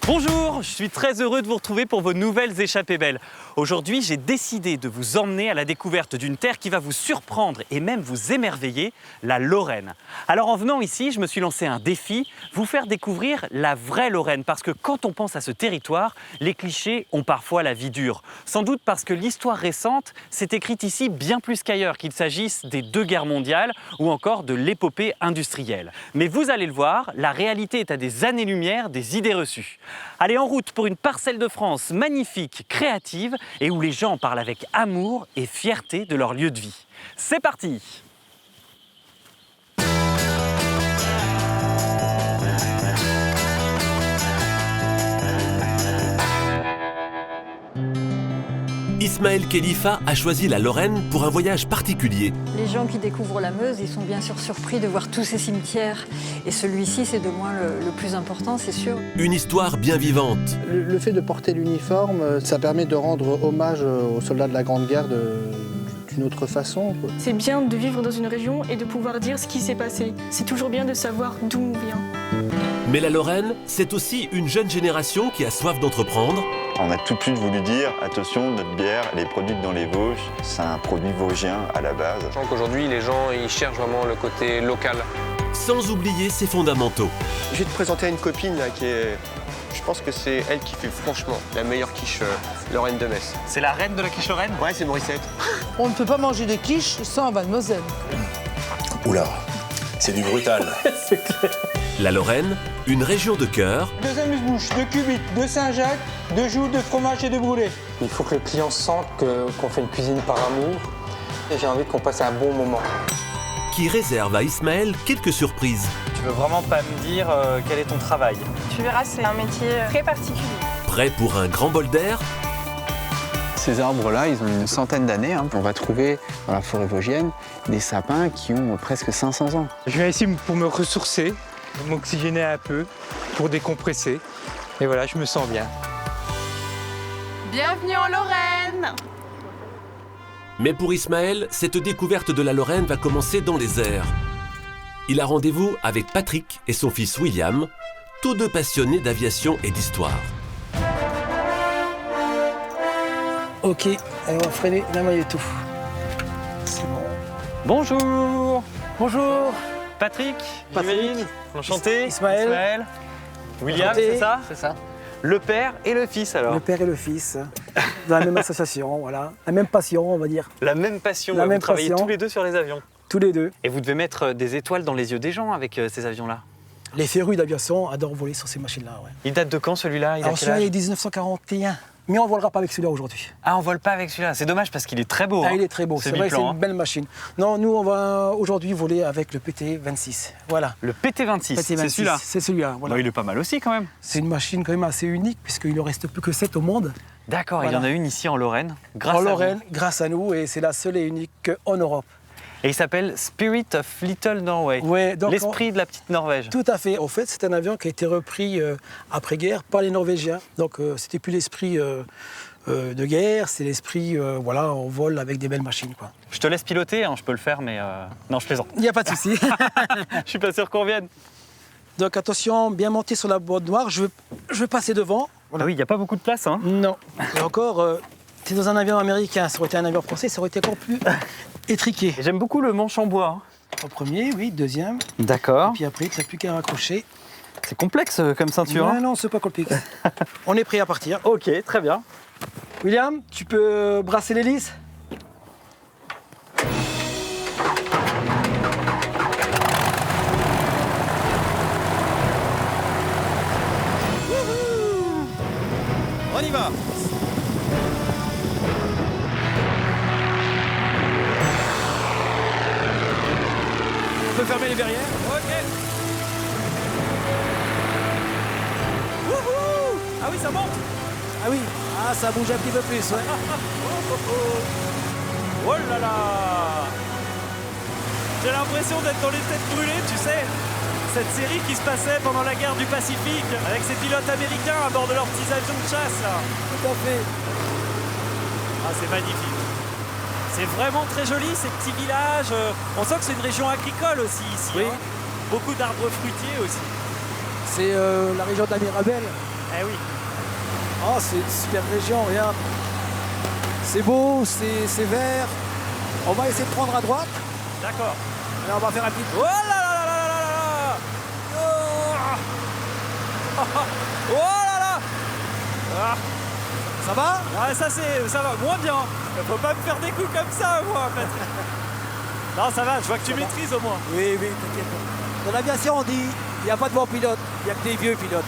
Bonjour, je suis très heureux de vous retrouver pour vos nouvelles échappées belles. Aujourd'hui, j'ai décidé de vous emmener à la découverte d'une terre qui va vous surprendre et même vous émerveiller, la Lorraine. Alors en venant ici, je me suis lancé un défi, vous faire découvrir la vraie Lorraine. Parce que quand on pense à ce territoire, les clichés ont parfois la vie dure. Sans doute parce que l'histoire récente s'est écrite ici bien plus qu'ailleurs, qu'il s'agisse des 2 guerres mondiales ou encore de l'épopée industrielle. Mais vous allez le voir, la réalité est à des années-lumière des idées reçues. Allez, en route pour une parcelle de France magnifique, créative et où les gens parlent avec amour et fierté de leur lieu de vie. C'est parti! Ismaël Khelifa a choisi la Lorraine pour un voyage particulier. Les gens qui découvrent la Meuse, ils sont bien sûr surpris de voir tous ces cimetières. Et celui-ci, c'est de loin le plus important, c'est sûr. Une histoire bien vivante. Le fait de porter l'uniforme, ça permet de rendre hommage aux soldats de la Grande Guerre d'une autre façon. C'est bien de vivre dans une région et de pouvoir dire ce qui s'est passé. C'est toujours bien de savoir d'où on vient. Mais la Lorraine, c'est aussi une jeune génération qui a soif d'entreprendre. On a tout de suite voulu dire, attention, notre bière, elle est produite dans les Vosges, c'est un produit vosgien à la base. Je sens qu'aujourd'hui, les gens, ils cherchent vraiment le côté local. Sans oublier ses fondamentaux. Je vais te présenter une copine là, qui est... Je pense que c'est elle qui fait franchement la meilleure quiche Lorraine de Metz. C'est la reine de la quiche lorraine? Ouais, c'est Morissette. On ne peut pas manger des quiches sans un mademoiselle. Oula, c'est du brutal. C'est clair. La Lorraine, une région de cœur. 2 amuse-bouches, 2 cubites, 2 Saint-Jacques, 2 joues de fromage et de brûlés. Il faut que le client sente qu'on fait une cuisine par amour. Et j'ai envie qu'on passe un bon moment. Qui réserve à Ismaël quelques surprises. Tu veux vraiment pas me dire quel est ton travail? Tu verras, c'est un métier très particulier. Prêt pour un grand bol d'air? Ces arbres-là, ils ont une centaine d'années. On va trouver dans la forêt vosgienne des sapins qui ont presque 500 ans. Je viens ici pour me ressourcer, m'oxygéner un peu, pour décompresser. Et voilà, je me sens bien. Bienvenue en Lorraine! Mais pour Ismaël, cette découverte de la Lorraine va commencer dans les airs. Il a rendez-vous avec Patrick et son fils William, tous deux passionnés d'aviation et d'histoire. Ok, allez, on va freiner la maille et tout. C'est bon. Bonjour! Bonjour. Patrick, Patrick. j'imagine. Enchanté. Ismaël. William, Enchanté. c'est ça? C'est ça. Le père et le fils alors? Le père et le fils, dans la même association, voilà. La même passion, on va dire. La même passion, La vous même travaillez passion. tous les deux sur les avions. Tous les deux. Et vous devez mettre des étoiles dans les yeux des gens avec ces avions-là. Les férus d'aviation adorent voler sur ces machines-là, ouais. Il date de quand celui-là? Il a Alors quel celui-là, il âge? est 1941. Mais on ne volera pas avec celui-là aujourd'hui. Ah, on vole pas avec celui-là. C'est dommage parce qu'il est très beau. Ah, hein. il est très beau. Ce C'est vrai que c'est biplan, une belle machine. Non, nous, on va aujourd'hui voler avec le PT-26. Voilà. Le PT-26, c'est celui-là. C'est celui-là, voilà. Bon, il est pas mal aussi quand même. C'est une machine quand même assez unique puisqu'il ne reste plus que 7 au monde. D'accord, Voilà. il y en a une ici en Lorraine. Grâce En à Lorraine, vous. grâce à nous, et c'est la seule et unique en Europe. Et il s'appelle Spirit of Little Norway. Ouais, donc L'esprit de la petite Norvège. Tout à fait. En fait, c'est un avion qui a été repris après-guerre par les Norvégiens. Donc, c'était plus l'esprit de guerre, c'est l'esprit, voilà, on vole avec des belles machines, quoi. Je te laisse piloter, hein, je peux le faire, mais non, je plaisante. Il n'y a pas de souci. Je suis pas sûr qu'on revienne. Donc, attention, bien monter sur la boîte noire. Je vais passer devant. Ah oui, il n'y a pas beaucoup de place. Hein. Non. Et encore, c'est dans un avion américain. Ça aurait été un avion français, ça aurait été encore plus étriqué. J'aime beaucoup le manche en bois. Hein. Au premier, oui, deuxième. D'accord. Puis après, tu n'as plus qu'à raccrocher. C'est complexe comme ceinture. Non, hein. non, c'est pas compliqué. On est prêt à partir. Ok, très bien. William, tu peux brasser l'hélice? On y va. On peut fermer les verrières? Ok. Wouhou! Ah oui, ça monte. Ah oui, ah, ça bouge un petit peu plus, ouais. Oh là là! J'ai l'impression d'être dans les têtes brûlées, tu sais. Cette série qui se passait pendant la guerre du Pacifique, avec ces pilotes américains à bord de leurs petits avions de chasse. Là. Tout à fait. Ah, c'est magnifique. C'est vraiment très joli, ces petits villages. On sent que c'est une région agricole aussi ici. Oui. Hein. Beaucoup d'arbres fruitiers aussi. C'est la région de la Mirabelle. Eh oui. Oh, c'est une super région, regarde. C'est beau, c'est vert. On va essayer de prendre à droite. D'accord. Là, on va faire un petit... Oh là là là là là là. Oh là là. Ah. Ça va? Ouais, ça va, moins bien. Faut pas me faire des coups comme ça, moi, Patrick. Non, ça va, je vois que tu maîtrises au moins. Oui, t'inquiète. Dans l'aviation, on dit, il n'y a pas de bons pilotes, il n'y a que des vieux pilotes.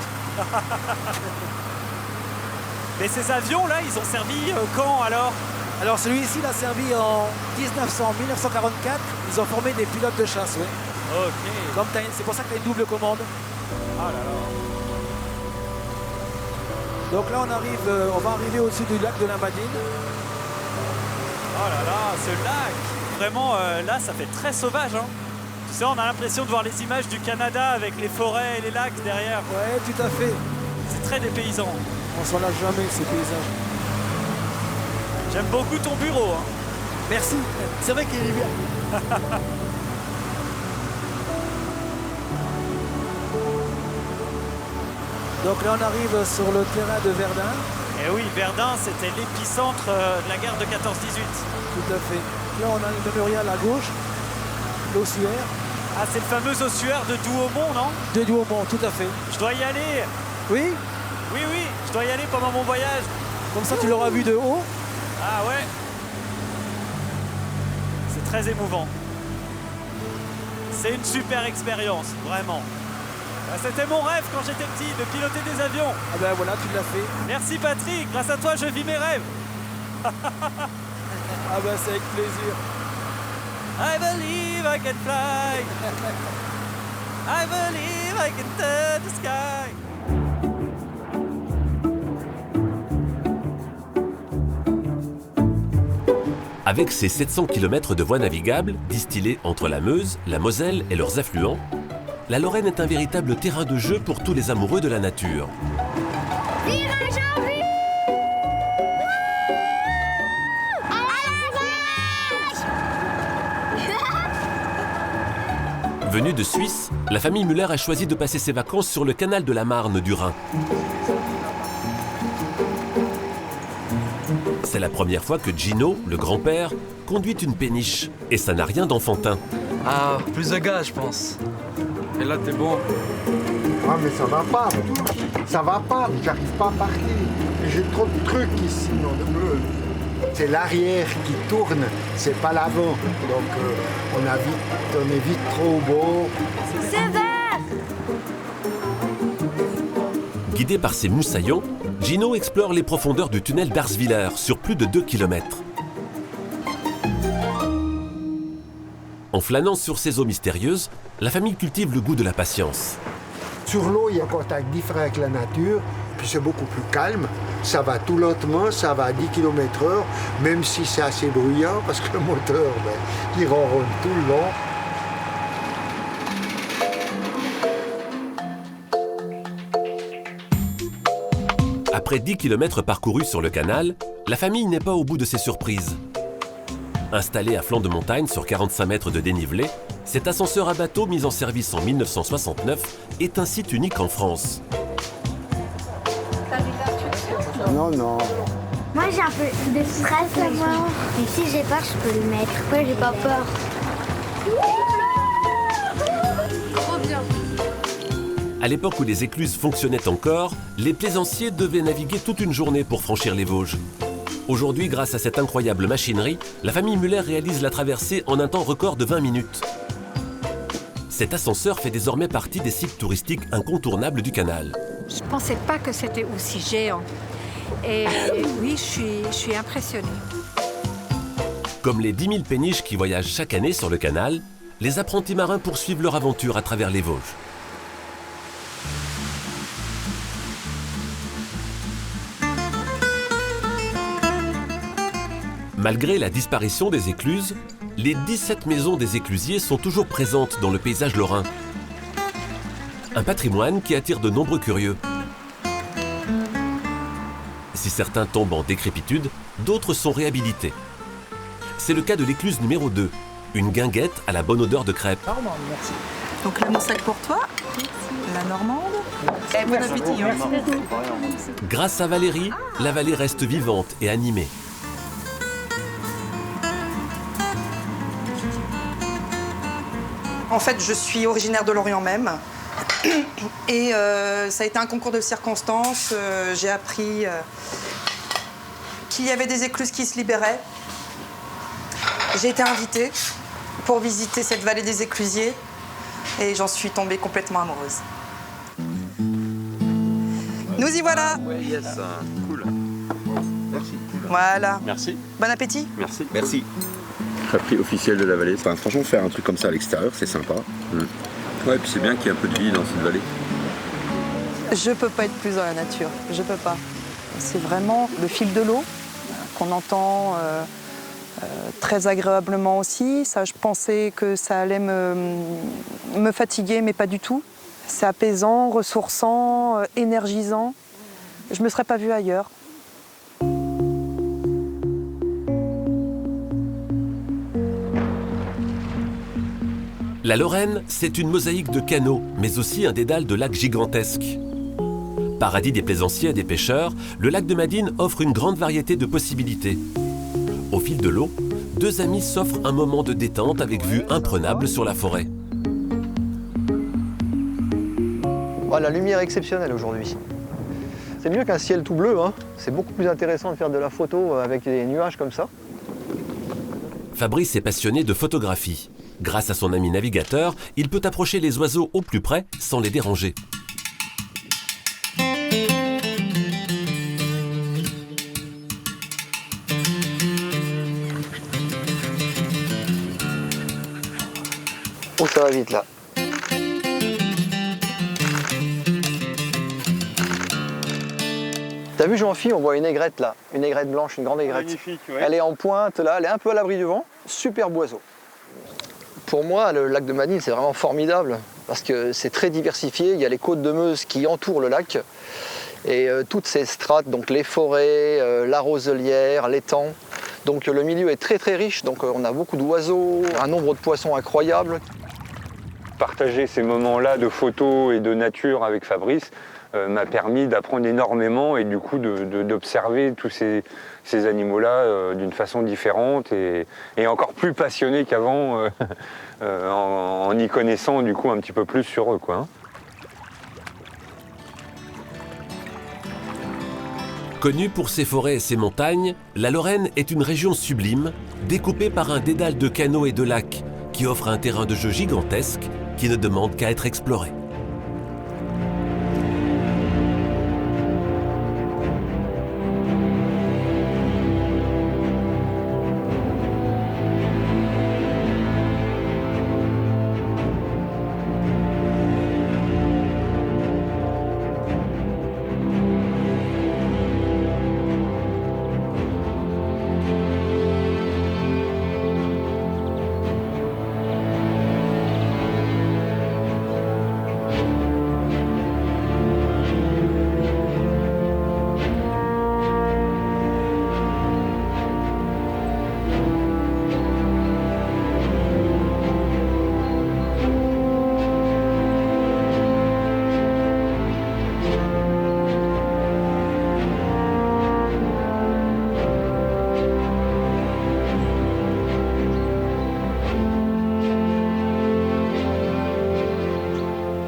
Mais ces avions-là, ils ont servi quand alors? Alors celui-ci, il a servi en 1944. Ils ont formé des pilotes de chasse, oui. Ok. C'est pour ça que tu as une double commande. Ah là là. Donc là, on va arriver au-dessus du lac de l'Imbadine. Oh là là, ce lac. Vraiment, là, ça fait très sauvage. Hein. Tu sais, on a l'impression de voir les images du Canada avec les forêts et les lacs derrière. Ouais, tout à fait. C'est très dépaysant. On s'en lâche jamais, ces paysages. J'aime beaucoup ton bureau. Hein. Merci. C'est vrai qu'il est bien. Donc là, on arrive sur le terrain de Verdun. Et oui, Verdun, c'était l'épicentre de la guerre de 14-18. Tout à fait. Là, on a le mémorial à gauche, l'ossuaire. Ah, c'est le fameux ossuaire de Douaumont, non? De Douaumont, tout à fait. Je dois y aller. Oui? Oui, je dois y aller pendant mon voyage. Comme ça, tu l'auras vu de haut. Ah ouais. C'est très émouvant. C'est une super expérience, vraiment. C'était mon rêve quand j'étais petit, de piloter des avions. Ah ben voilà, tu l'as fait. Merci Patrick, grâce à toi je vis mes rêves. Ah ben c'est avec plaisir. I believe I can fly. I believe I can touch the sky. Avec ses 700 km de voies navigables, distillées entre la Meuse, la Moselle et leurs affluents, la Lorraine est un véritable terrain de jeu pour tous les amoureux de la nature. Venue de Suisse, la famille Müller a choisi de passer ses vacances sur le canal de la Marne du Rhin. C'est la première fois que Gino, le grand-père, conduit une péniche. Et ça n'a rien d'enfantin. Ah, plus de gaz, je pense. Et là, t'es bon. Ah, mais ça va pas. Ça va pas. J'arrive pas à partir. J'ai trop de trucs ici dans le bleu. C'est l'arrière qui tourne, c'est pas l'avant. Donc, on est vite trop beau. C'est vert! Guidé par ses moussaillons, Gino explore les profondeurs du tunnel d'Arswiller sur plus de 2 km. En flânant sur ces eaux mystérieuses, la famille cultive le goût de la patience. Sur l'eau, il y a un contact différent avec la nature, puis c'est beaucoup plus calme. Ça va tout lentement, ça va à 10 km/h, même si c'est assez bruyant, parce que le moteur, il ronronne tout le long. Après 10 km parcourus sur le canal, la famille n'est pas au bout de ses surprises. Installé à flanc de montagne sur 45 mètres de dénivelé, cet ascenseur à bateau mis en service en 1969 est un site unique en France. Non. Moi j'ai un peu de stress à moi. Mais si j'ai peur, je peux le mettre. Moi j'ai pas peur. Trop bien. À l'époque où les écluses fonctionnaient encore, les plaisanciers devaient naviguer toute une journée pour franchir les Vosges. Aujourd'hui, grâce à cette incroyable machinerie, la famille Müller réalise la traversée en un temps record de 20 minutes. Cet ascenseur fait désormais partie des sites touristiques incontournables du canal. Je ne pensais pas que c'était aussi géant. Et oui, je suis impressionnée. Comme les 10 000 péniches qui voyagent chaque année sur le canal, les apprentis marins poursuivent leur aventure à travers les Vosges. Malgré la disparition des écluses, les 17 maisons des éclusiers sont toujours présentes dans le paysage lorrain. Un patrimoine qui attire de nombreux curieux. Si certains tombent en décrépitude, d'autres sont réhabilités. C'est le cas de l'écluse numéro 2, une guinguette à la bonne odeur de crêpes. Merci. Donc le moussac pour toi, la normande. Et bon appétit. Hein. Grâce à Valérie, la vallée reste vivante et animée. En fait, je suis originaire de Lorient même. Et ça a été un concours de circonstances. J'ai appris qu'il y avait des écluses qui se libéraient. J'ai été invitée pour visiter cette vallée des éclusiers et j'en suis tombée complètement amoureuse. Nous y voilà. Ouais, yes, cool. Merci. Voilà. Merci. Bon appétit. Merci. Merci. Prix officiel de la vallée. Enfin, franchement, faire un truc comme ça à l'extérieur, c'est sympa. Ouais, puis c'est bien qu'il y ait un peu de vie dans cette vallée. Je peux pas être plus dans la nature. Je peux pas. C'est vraiment le fil de l'eau qu'on entend très agréablement aussi. Ça, je pensais que ça allait me fatiguer, mais pas du tout. C'est apaisant, ressourçant, énergisant. Je me serais pas vue ailleurs. La Lorraine, c'est une mosaïque de canaux, mais aussi un dédale de lacs gigantesques. Paradis des plaisanciers et des pêcheurs, le lac de Madine offre une grande variété de possibilités. Au fil de l'eau, deux amis s'offrent un moment de détente avec vue imprenable sur la forêt. Oh, la lumière est exceptionnelle aujourd'hui. C'est mieux qu'un ciel tout bleu, hein. C'est beaucoup plus intéressant de faire de la photo avec des nuages comme ça. Fabrice est passionné de photographie. Grâce à son ami navigateur, il peut approcher les oiseaux au plus près sans les déranger. Oh, ça va vite là. T'as vu Jean-Philippe, on voit une aigrette là, une aigrette blanche, une grande aigrette. Magnifique, ouais. Elle est en pointe là, elle est un peu à l'abri du vent, super oiseau. Pour moi, le lac de Madine, c'est vraiment formidable parce que c'est très diversifié. Il y a les côtes de Meuse qui entourent le lac et toutes ces strates, donc les forêts, la roselière, l'étang. Donc le milieu est très très riche, donc on a beaucoup d'oiseaux, un nombre de poissons incroyable. Partager ces moments-là de photos et de nature avec Fabrice m'a permis d'apprendre énormément et du coup d'observer tous ces animaux-là d'une façon différente et encore plus passionné qu'avant en y connaissant du coup un petit peu plus sur eux, quoi. Connue pour ses forêts et ses montagnes, la Lorraine est une région sublime, découpée par un dédale de canaux et de lacs qui offre un terrain de jeu gigantesque qui ne demande qu'à être exploré.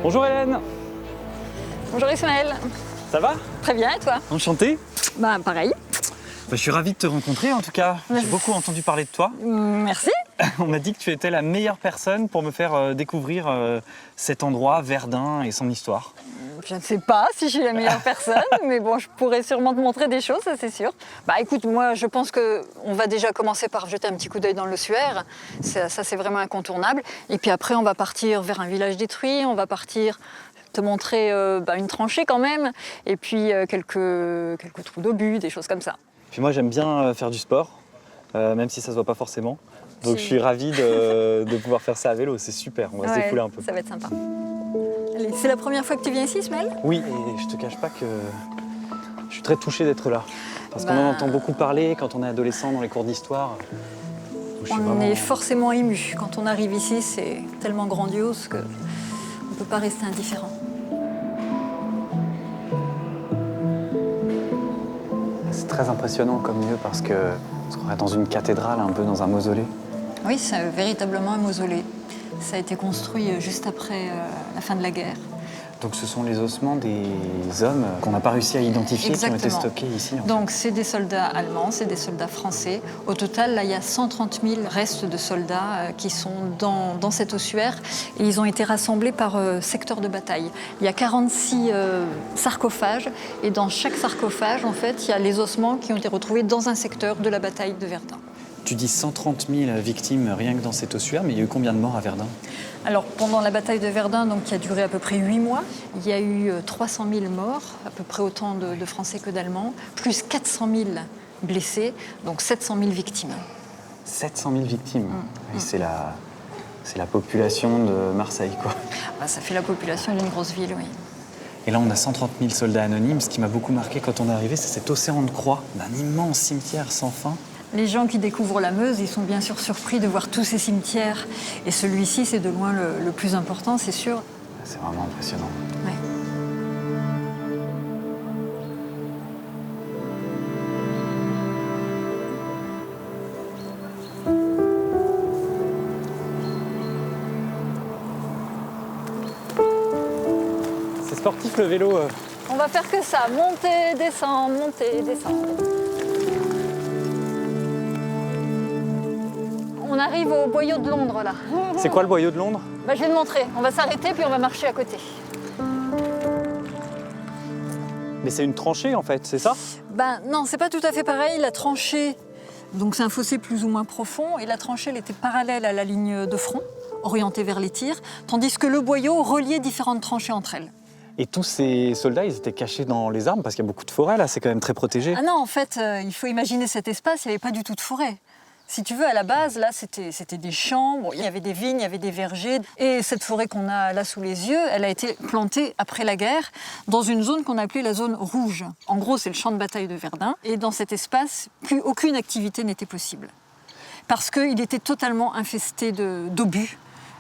Bonjour Hélène. Bonjour Ismaël. Ça va? Très bien, et toi? Enchanté. Bah pareil. Je suis ravi de te rencontrer en tout cas. J'ai beaucoup entendu parler de toi. Merci. On m'a dit que tu étais la meilleure personne pour me faire découvrir cet endroit, Verdun et son histoire. Je ne sais pas si je suis la meilleure personne, mais bon, je pourrais sûrement te montrer des choses, ça c'est sûr. Bah écoute, moi je pense qu'on va déjà commencer par jeter un petit coup d'œil dans l'ossuaire. Ça c'est vraiment incontournable. Et puis après, on va partir vers un village détruit, on va partir te montrer une tranchée quand même, et puis quelques trous d'obus, des choses comme ça. Puis moi j'aime bien faire du sport, même si ça se voit pas forcément. Donc je suis ravi de pouvoir faire ça à vélo, c'est super, on va se défouler un peu. Ça va être sympa. Allez, c'est la première fois que tu viens ici, Ismaël? Oui, et je te cache pas que je suis très touché d'être là. Parce qu'on en entend beaucoup parler quand on est adolescent dans les cours d'histoire. On est forcément ému. Quand on arrive ici, c'est tellement grandiose que pas rester indifférent. C'est très impressionnant comme lieu parce qu'on se croirait dans une cathédrale, un peu dans un mausolée. Oui, c'est véritablement un mausolée. Ça a été construit juste après la fin de la guerre. Donc ce sont les ossements des hommes qu'on n'a pas réussi à identifier, Exactement. qui ont été stockés ici. Donc c'est des soldats allemands, c'est des soldats français. Au total, là, il y a 130 000 restes de soldats qui sont dans cet ossuaire. Et ils ont été rassemblés par secteur de bataille. Il y a 46 sarcophages. Et dans chaque sarcophage, en fait, il y a les ossements qui ont été retrouvés dans un secteur de la bataille de Verdun. Tu dis 130 000 victimes rien que dans cet ossuaire, mais il y a eu combien de morts à Verdun? Alors, pendant la bataille de Verdun, donc, qui a duré à peu près 8 mois, il y a eu 300 000 morts, à peu près autant de Français que d'Allemands, plus 400 000 blessés, donc 700 000 victimes. 700 000 victimes. Oui, c'est la population de Marseille, quoi. Bah, ça fait la population d'une grosse ville, oui. Et là, on a 130 000 soldats anonymes. Ce qui m'a beaucoup marqué quand on est arrivé, c'est cet océan de croix d'un immense cimetière sans fin. Les gens qui découvrent la Meuse, ils sont bien sûr surpris de voir tous ces cimetières. Et celui-ci, c'est de loin le plus important, c'est sûr. C'est vraiment impressionnant. Ouais. C'est sportif le vélo. On va faire que ça, monter, descendre, monter, descendre. On arrive au boyau de Londres, là. C'est quoi le boyau de Londres? Bah, je vais te montrer. On va s'arrêter, puis on va marcher à côté. Mais c'est une tranchée, en fait, c'est ça? Ben non, c'est pas tout à fait pareil. La tranchée, donc c'est un fossé plus ou moins profond, et la tranchée, elle était parallèle à la ligne de front, orientée vers les tirs, tandis que le boyau reliait différentes tranchées entre elles. Et tous ces soldats, ils étaient cachés dans les arbres, parce qu'il y a beaucoup de forêt, là, c'est quand même très protégé. Ah non, en fait, il faut imaginer cet espace, il n'y avait pas du tout de forêt. Si tu veux, à la base, là, c'était des champs, bon, il y avait des vignes, il y avait des vergers. Et cette forêt qu'on a là sous les yeux, elle a été plantée après la guerre dans une zone qu'on appelait la zone rouge. En gros, c'est le champ de bataille de Verdun. Et dans cet espace, plus aucune activité n'était possible. Parce qu'il était totalement infesté d'obus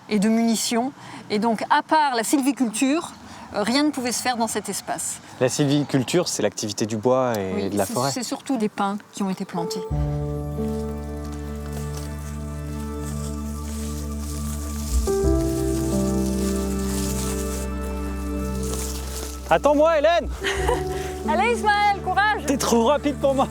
et de munitions. Et donc, à part la sylviculture, rien ne pouvait se faire dans cet espace. La sylviculture, c'est l'activité du bois et Oui, de la forêt. C'est surtout des pins qui ont été plantés. Attends-moi, Hélène! Allez, Ismaël, courage! T'es trop rapide pour moi!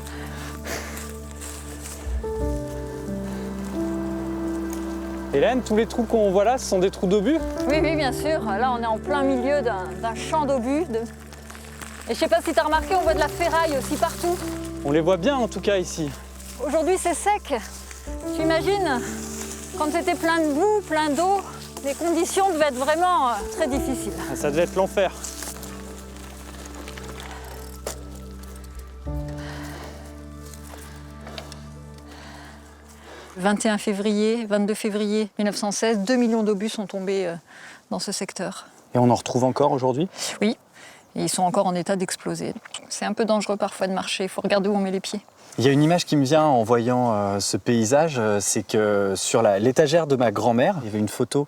Hélène, tous les trous qu'on voit là, ce sont des trous d'obus? Oui, oui, bien sûr. Là, on est en plein milieu d'un champ d'obus. Et je sais pas si tu as remarqué, on voit de la ferraille aussi partout. On les voit bien, en tout cas, ici. Aujourd'hui, c'est sec. Tu imagines, quand c'était plein de boue, plein d'eau, les conditions devaient être vraiment très difficiles. Ça devait être l'enfer. Le 21 février, 22 février 1916, 2 millions d'obus sont tombés dans ce secteur. Et on en retrouve encore aujourd'hui? Oui, et ils sont encore en état d'exploser. C'est un peu dangereux parfois de marcher, il faut regarder où on met les pieds. Il y a une image qui me vient en voyant ce paysage, c'est que sur l'étagère de ma grand-mère, il y avait une photo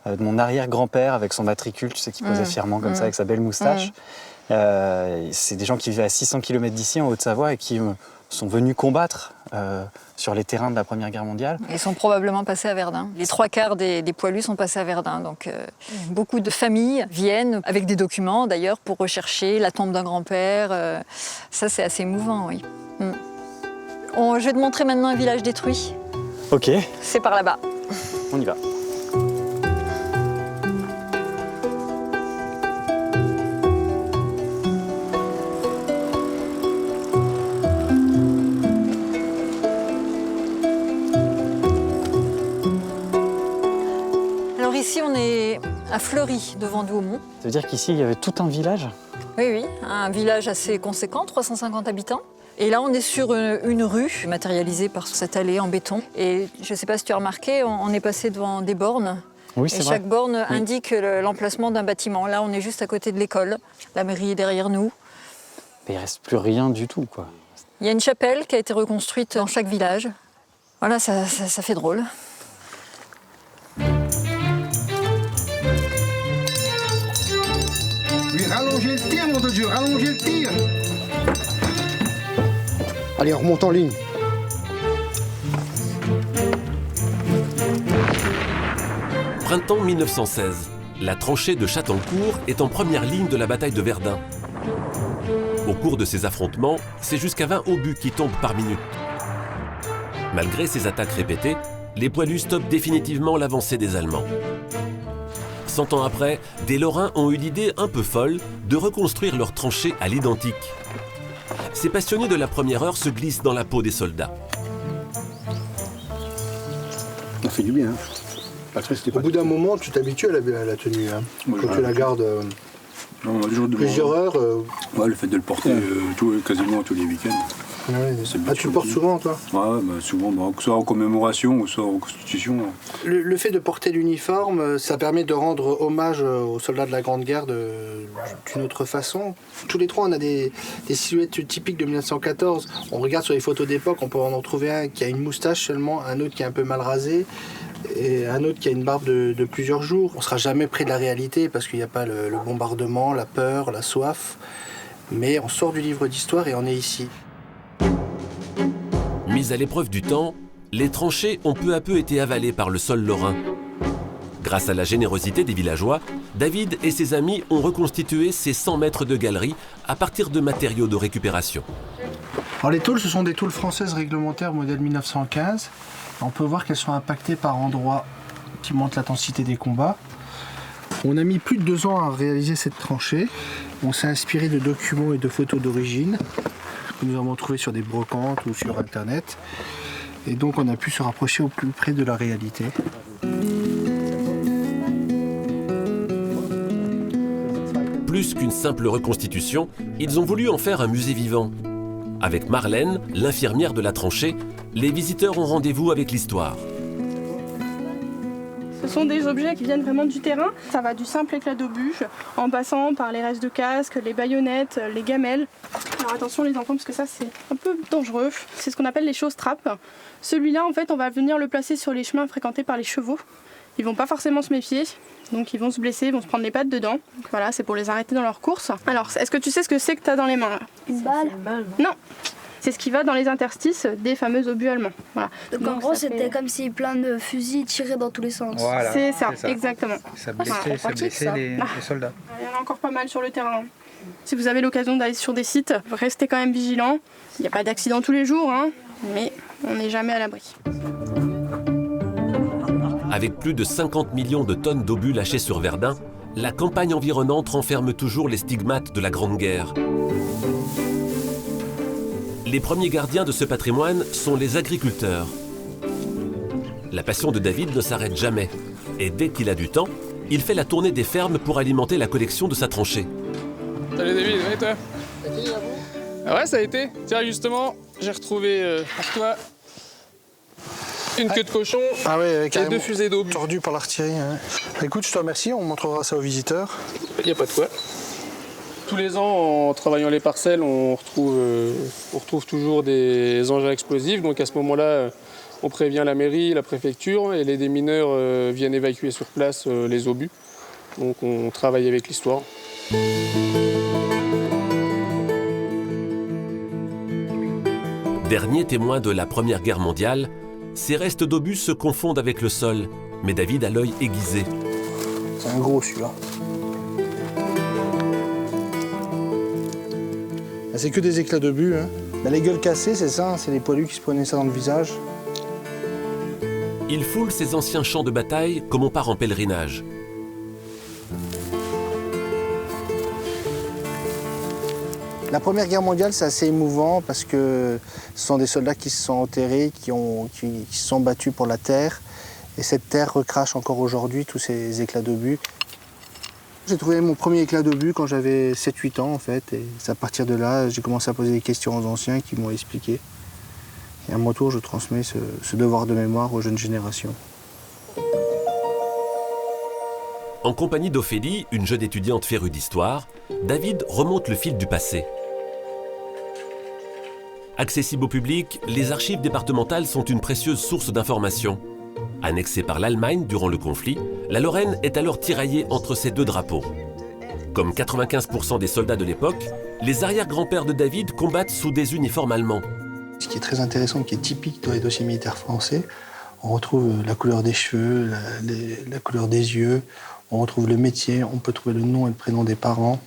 de mon arrière-grand-père avec son matricule, tu sais, qui posait fièrement comme ça avec sa belle moustache. C'est des gens qui vivaient à 600 km d'ici, en Haute-Savoie, et qui sont venus combattre sur les terrains de la Première Guerre mondiale. Ils sont probablement passés à Verdun. Les 3/4 des poilus sont passés à Verdun. Donc beaucoup de familles viennent avec des documents d'ailleurs pour rechercher la tombe d'un grand-père. Ça, c'est assez émouvant, oui. Je vais te montrer maintenant un village détruit. Ok. C'est par là-bas. On y va. Alors ici, on est à Fleury, devant Douaumont. Ça veut dire qu'ici, il y avait tout un village? Oui, oui, un village assez conséquent, 350 habitants. Et là, on est sur une rue matérialisée par cette allée en béton. Et je ne sais pas si tu as remarqué, on est passé devant des bornes. Oui, c'est vrai. Et chaque borne indique l'emplacement d'un bâtiment. Là, on est juste à côté de l'école. La mairie est derrière nous. Mais il ne reste plus rien du tout, quoi. Il y a une chapelle qui a été reconstruite dans chaque village. Voilà, ça fait drôle. je vais rallonger le tir. Allez, on remonte en ligne. Printemps 1916. La tranchée de Chattancourt est en première ligne de la bataille de Verdun. Au cours de ces affrontements, c'est jusqu'à 20 obus qui tombent par minute. Malgré ces attaques répétées, les poilus stoppent définitivement l'avancée des Allemands. 100 ans après, des Lorrains ont eu l'idée un peu folle de reconstruire leurs tranchées à l'identique. Ces passionnés de la première heure se glissent dans la peau des soldats. Ça fait du bien. Au bout d'un moment, tu t'habitues à la tenue. Hein. Quand tu la gardes plusieurs heures. Ouais, le fait de le porter quasiment tous les week-ends. Ouais, tu le portes souvent, toi? Ouais, souvent, que ce soit en commémoration ou soit en constitution. Le fait de porter l'uniforme, ça permet de rendre hommage aux soldats de la Grande Guerre d'une autre façon. Tous les trois, on a des silhouettes typiques de 1914. On regarde sur les photos d'époque, on peut en retrouver un qui a une moustache seulement, un autre qui est un peu mal rasé, et un autre qui a une barbe de plusieurs jours. On ne sera jamais près de la réalité parce qu'il n'y a pas le bombardement, la peur, la soif. Mais on sort du livre d'histoire et on est ici. Mises à l'épreuve du temps, les tranchées ont peu à peu été avalées par le sol lorrain. Grâce à la générosité des villageois, David et ses amis ont reconstitué ces 100 mètres de galerie à partir de matériaux de récupération. Alors les tôles, ce sont des tôles françaises réglementaires modèle 1915. On peut voir qu'elles sont impactées par endroits qui montrent l'intensité des combats. On a mis plus de 2 ans à réaliser cette tranchée. On s'est inspiré de documents et de photos d'origine que nous avons trouvés sur des brocantes ou sur Internet. Et donc on a pu se rapprocher au plus près de la réalité. Plus qu'une simple reconstitution, ils ont voulu en faire un musée vivant. Avec Marlène, l'infirmière de la tranchée, les visiteurs ont rendez-vous avec l'histoire. Ce sont des objets qui viennent vraiment du terrain. Ça va du simple éclat d'obus, en passant par les restes de casques, les baïonnettes, les gamelles. Alors attention les enfants, parce que ça c'est un peu dangereux. C'est ce qu'on appelle les chausses-trappes. Celui-là, en fait, on va venir le placer sur les chemins fréquentés par les chevaux. Ils vont pas forcément se méfier, donc ils vont se blesser, ils vont se prendre les pattes dedans. Donc voilà, c'est pour les arrêter dans leur course. Alors, est-ce que tu sais ce que c'est que tu as dans les mains là? Une balle. Non, c'est ce qui va dans les interstices des fameux obus allemands. Voilà. Donc en gros, c'était comme si plein de fusils tiraient dans tous les sens. Voilà, c'est ça, exactement. Ça blessait les soldats. Il y en a encore pas mal sur le terrain. Si vous avez l'occasion d'aller sur des sites, restez quand même vigilants. Il n'y a pas d'accident tous les jours, hein, mais on n'est jamais à l'abri. Avec plus de 50 millions de tonnes d'obus lâchés sur Verdun, la campagne environnante renferme toujours les stigmates de la Grande Guerre. Les premiers gardiens de ce patrimoine sont les agriculteurs. La passion de David ne s'arrête jamais. Et dès qu'il a du temps, il fait la tournée des fermes pour alimenter la collection de sa tranchée. Salut David, et toi? Ah ouais, ça a été. Tiens, justement, j'ai retrouvé pour toi une queue de cochon et 2 fusées d'obus. Tordues par l'artillerie. Hein. Écoute, je te remercie, on montrera ça aux visiteurs. Il n'y a pas de quoi. Tous les ans, en travaillant les parcelles, on retrouve toujours des engins explosifs. Donc à ce moment-là, on prévient la mairie, la préfecture, et les démineurs viennent évacuer sur place les obus. Donc on travaille avec l'histoire. Dernier témoin de la Première Guerre mondiale, ces restes d'obus se confondent avec le sol, mais David a l'œil aiguisé. C'est un gros celui-là. C'est que des éclats d'obus. Hein. Les gueules cassées, c'est ça, c'est les poilus qui se prenaient ça dans le visage. Il foule ces anciens champs de bataille comme on part en pèlerinage. La Première Guerre mondiale, c'est assez émouvant parce que ce sont des soldats qui se sont enterrés, qui se sont battus pour la terre. Et cette terre recrache encore aujourd'hui tous ces éclats d'obus. J'ai trouvé mon premier éclat d'obus quand j'avais 7-8 ans en fait. Et c'est à partir de là, j'ai commencé à poser des questions aux anciens qui m'ont expliqué. Et à mon tour, je transmets ce devoir de mémoire aux jeunes générations. En compagnie d'Ophélie, une jeune étudiante férue d'histoire, David remonte le fil du passé. Accessibles au public, les archives départementales sont une précieuse source d'informations. Annexée par l'Allemagne durant le conflit, la Lorraine est alors tiraillée entre ces deux drapeaux. Comme 95% des soldats de l'époque, les arrière-grands-pères de David combattent sous des uniformes allemands. Ce qui est très intéressant, qui est typique dans les dossiers militaires français, on retrouve la couleur des cheveux, la couleur des yeux, on retrouve le métier, on peut trouver le nom et le prénom des parents.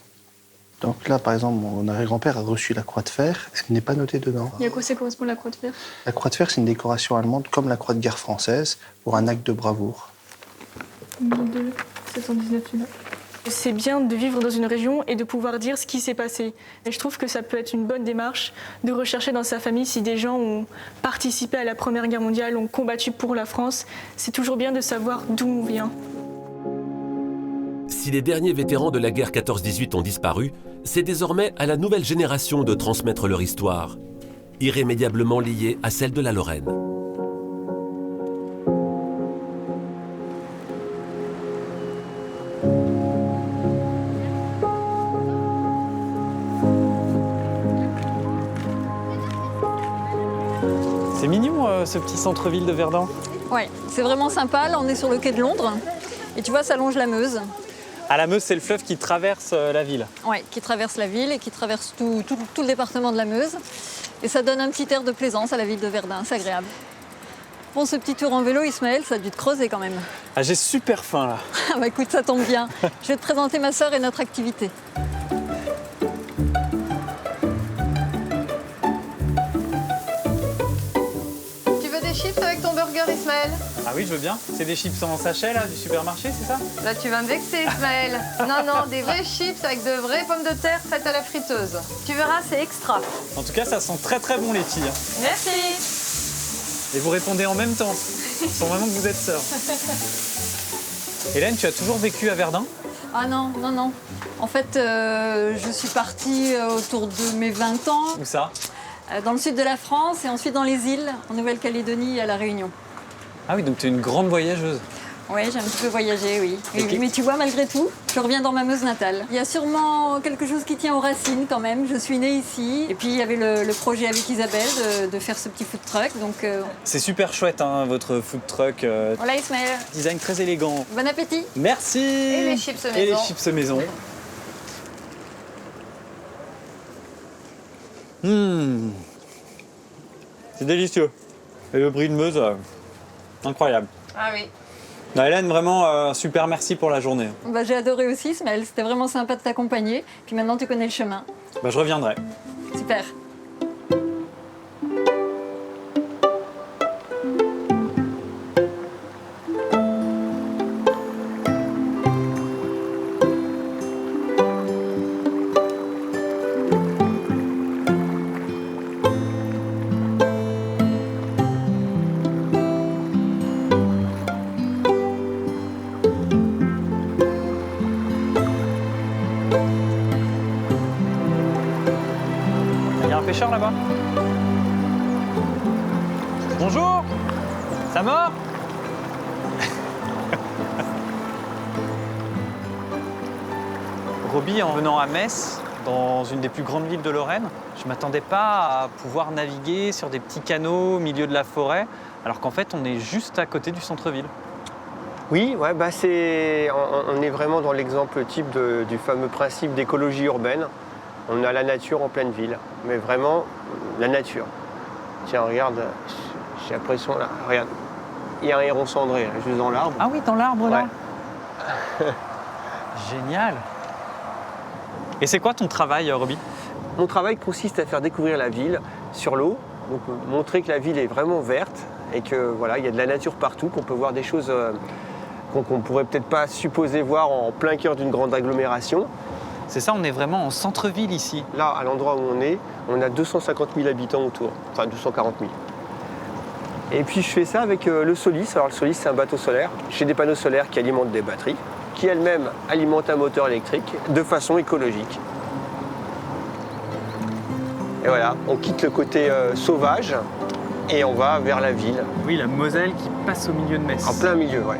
Donc là, par exemple, mon arrière-grand-père a reçu la croix de fer, elle n'est pas notée dedans. Et à quoi ça correspond la croix de fer? La croix de fer, c'est une décoration allemande, comme la croix de guerre française, pour un acte de bravoure. 719 celui-là. C'est bien de vivre dans une région et de pouvoir dire ce qui s'est passé. Et je trouve que ça peut être une bonne démarche de rechercher dans sa famille si des gens ont participé à la Première Guerre mondiale, ont combattu pour la France. C'est toujours bien de savoir d'où on vient. Si les derniers vétérans de la guerre 14-18 ont disparu, c'est désormais à la nouvelle génération de transmettre leur histoire, irrémédiablement liée à celle de la Lorraine. C'est mignon ce petit centre-ville de Verdun. Ouais, c'est vraiment sympa. Là, on est sur le quai de Londres. Et tu vois, ça longe la Meuse. Ah, la Meuse, c'est le fleuve qui traverse la ville. Ouais, qui traverse la ville et qui traverse tout le département de la Meuse. Et ça donne un petit air de plaisance à la ville de Verdun, c'est agréable. Bon, ce petit tour en vélo, Ismaël, ça a dû te creuser quand même. Ah, j'ai super faim là. Ah bah écoute, ça tombe bien. Je vais te présenter ma sœur et notre activité. Tu veux des chips avec ton burger, Ismaël? Ah oui, je veux bien. C'est des chips en sachet là, du supermarché, c'est ça? Là, tu vas me vexer, Ismaël. Non, des vrais chips avec de vraies pommes de terre faites à la friteuse. Tu verras, c'est extra. En tout cas, ça sent très très bon les filles. Merci. Et vous répondez en même temps. On sent vraiment que vous êtes sœurs. Hélène, tu as toujours vécu à Verdun? Ah non. En fait, je suis partie autour de mes 20 ans. Où ça? Dans le sud de la France et ensuite dans les îles, en Nouvelle-Calédonie et à La Réunion. Ah oui, donc tu es une grande voyageuse. Oui, j'ai un petit peu voyagé, oui. Oui. Mais tu vois, malgré tout, je reviens dans ma Meuse natale. Il y a sûrement quelque chose qui tient aux racines quand même. Je suis née ici. Et puis il y avait le projet avec Isabelle de faire ce petit food truck. Donc, C'est super chouette, hein, votre food truck. Voilà, Ismaël. Design très élégant. Bon appétit. Merci. Et les chips maison. Et les chips maison. C'est délicieux. Et le brie de Meuse, incroyable. Ah oui. Hélène, vraiment, un super merci pour la journée. Bah, j'ai adoré aussi, Ismaël. C'était vraiment sympa de t'accompagner. Puis maintenant, tu connais le chemin. Bah, je reviendrai. Super. Il y a un pêcheur là-bas. Bonjour. Ça mord? Roby, en venant à Metz, dans une des plus grandes villes de Lorraine, je ne m'attendais pas à pouvoir naviguer sur des petits canaux au milieu de la forêt, alors qu'en fait, on est juste à côté du centre-ville. Oui, ouais, bah on est vraiment dans l'exemple type du fameux principe d'écologie urbaine. On a la nature en pleine ville, mais vraiment la nature. Tiens, regarde, j'ai l'impression là, regarde, il y a un héron cendré, là, juste dans l'arbre. Ah oui, dans l'arbre là. Ouais. Génial. Et c'est quoi ton travail, Roby? Mon travail consiste à faire découvrir la ville sur l'eau, donc montrer que la ville est vraiment verte et que voilà, il y a de la nature partout, qu'on peut voir des choses qu'on pourrait peut-être pas supposer voir en plein cœur d'une grande agglomération. C'est ça, on est vraiment en centre-ville ici. Là, à l'endroit où on est, on a 250 000 habitants autour, enfin 240 000. Et puis je fais ça avec le Solis. Alors le Solis, c'est un bateau solaire. J'ai des panneaux solaires qui alimentent des batteries, qui elles-mêmes alimentent un moteur électrique de façon écologique. Et voilà, on quitte le côté sauvage et on va vers la ville. Oui, la Moselle qui passe au milieu de Metz. En plein milieu, ouais.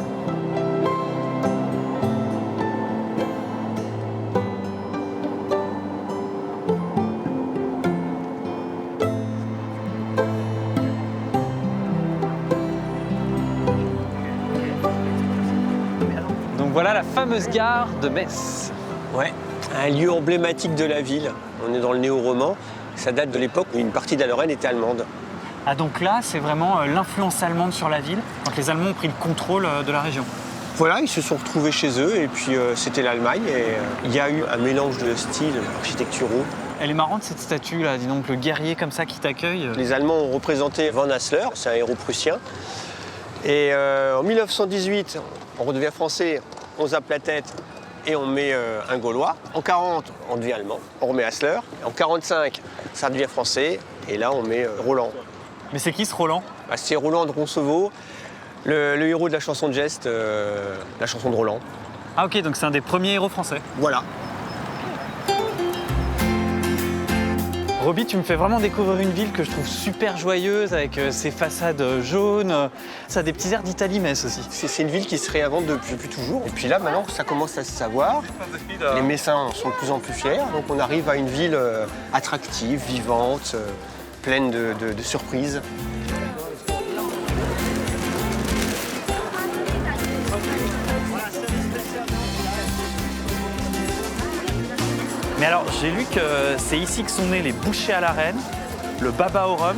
Donc voilà la fameuse gare de Metz. Ouais, un lieu emblématique de la ville. On est dans le néo-roman. Ça date de l'époque où une partie de la Lorraine était allemande. Ah donc là, c'est vraiment l'influence allemande sur la ville, quand les Allemands ont pris le contrôle de la région. Voilà, ils se sont retrouvés chez eux et puis c'était l'Allemagne et il y a eu un mélange de styles architecturaux. Elle est marrante cette statue là, dis donc, le guerrier comme ça qui t'accueille. Les Allemands ont représenté Van Hassler, c'est un héros prussien. Et en 1918, on redevient français, on zappe la tête et on met un Gaulois. En 40, on devient allemand, on remet Hassler. En 45, ça devient français et là on met Roland. Mais c'est qui ce Roland? C'est Roland de Roncevaux, le héros de la chanson de geste, la chanson de Roland. Ah ok, donc c'est un des premiers héros français. Voilà. Roby, tu me fais vraiment découvrir une ville que je trouve super joyeuse, avec ses façades jaunes. Ça a des petits airs d'Italie-Metz aussi. C'est une ville qui se réinvente depuis toujours. Et puis là, maintenant, ça commence à se savoir. Les Messins sont de plus en plus fiers. Donc on arrive à une ville attractive, vivante, pleine de surprises. Mais alors, j'ai lu que c'est ici que sont nés les bouchées à la reine, le baba au rhum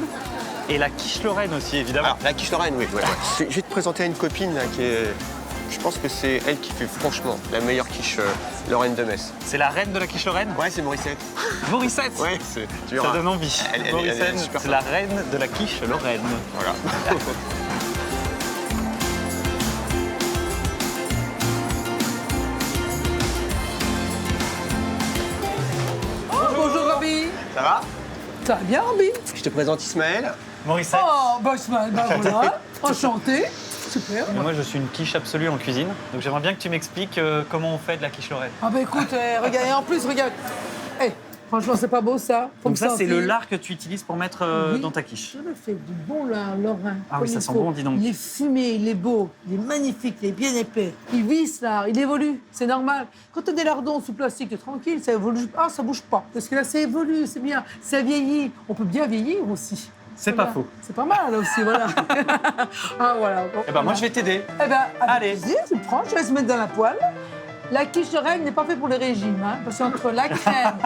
et la quiche lorraine aussi, évidemment. Alors, la quiche lorraine, oui. Ouais. Je vais te présenter une copine là, qui est... Je pense que c'est elle qui fait franchement la meilleure quiche lorraine de Metz. C'est la reine de la quiche lorraine? Ouais, c'est Morissette. Morissette? Ouais, tu verras. Ça donne envie. Morissette, c'est la reine de la quiche lorraine. Voilà. Bonjour Roby. Ça va? Ça va bien Roby? Je te présente Ismaël. Morissette. Oh, bah Ismaël, bah voilà. Enchanté. Super. Et moi, je suis une quiche absolue en cuisine. Donc j'aimerais bien que tu m'expliques comment on fait de la quiche lorraine. Ah bah écoute, regarde, et en plus, regarde. Hey, franchement, c'est pas beau ça. Faut donc ça, c'est sentir. le lard que tu utilises pour mettre dans ta quiche. Je le fais du bon lard lorrain. Ah oui, ça sent bon, dis donc. Il est fumé, il est beau, il est magnifique, il est bien épais. Il visse là, il évolue, c'est normal. Quand tu as des lardons sous plastique, t'es tranquille, ça évolue. Ah, ça bouge pas. Parce que là, ça évolue, c'est bien. Ça vieillit. On peut bien vieillir aussi. C'est pas faux. C'est pas mal aussi, voilà. Ah voilà. Bon, Eh ben moi, je vais t'aider. Eh ben, allez. Plaisir, tu le prends, je vais se mettre dans la poêle. La quiche lorraine n'est pas faite pour les régimes, hein, parce qu'entre la crème,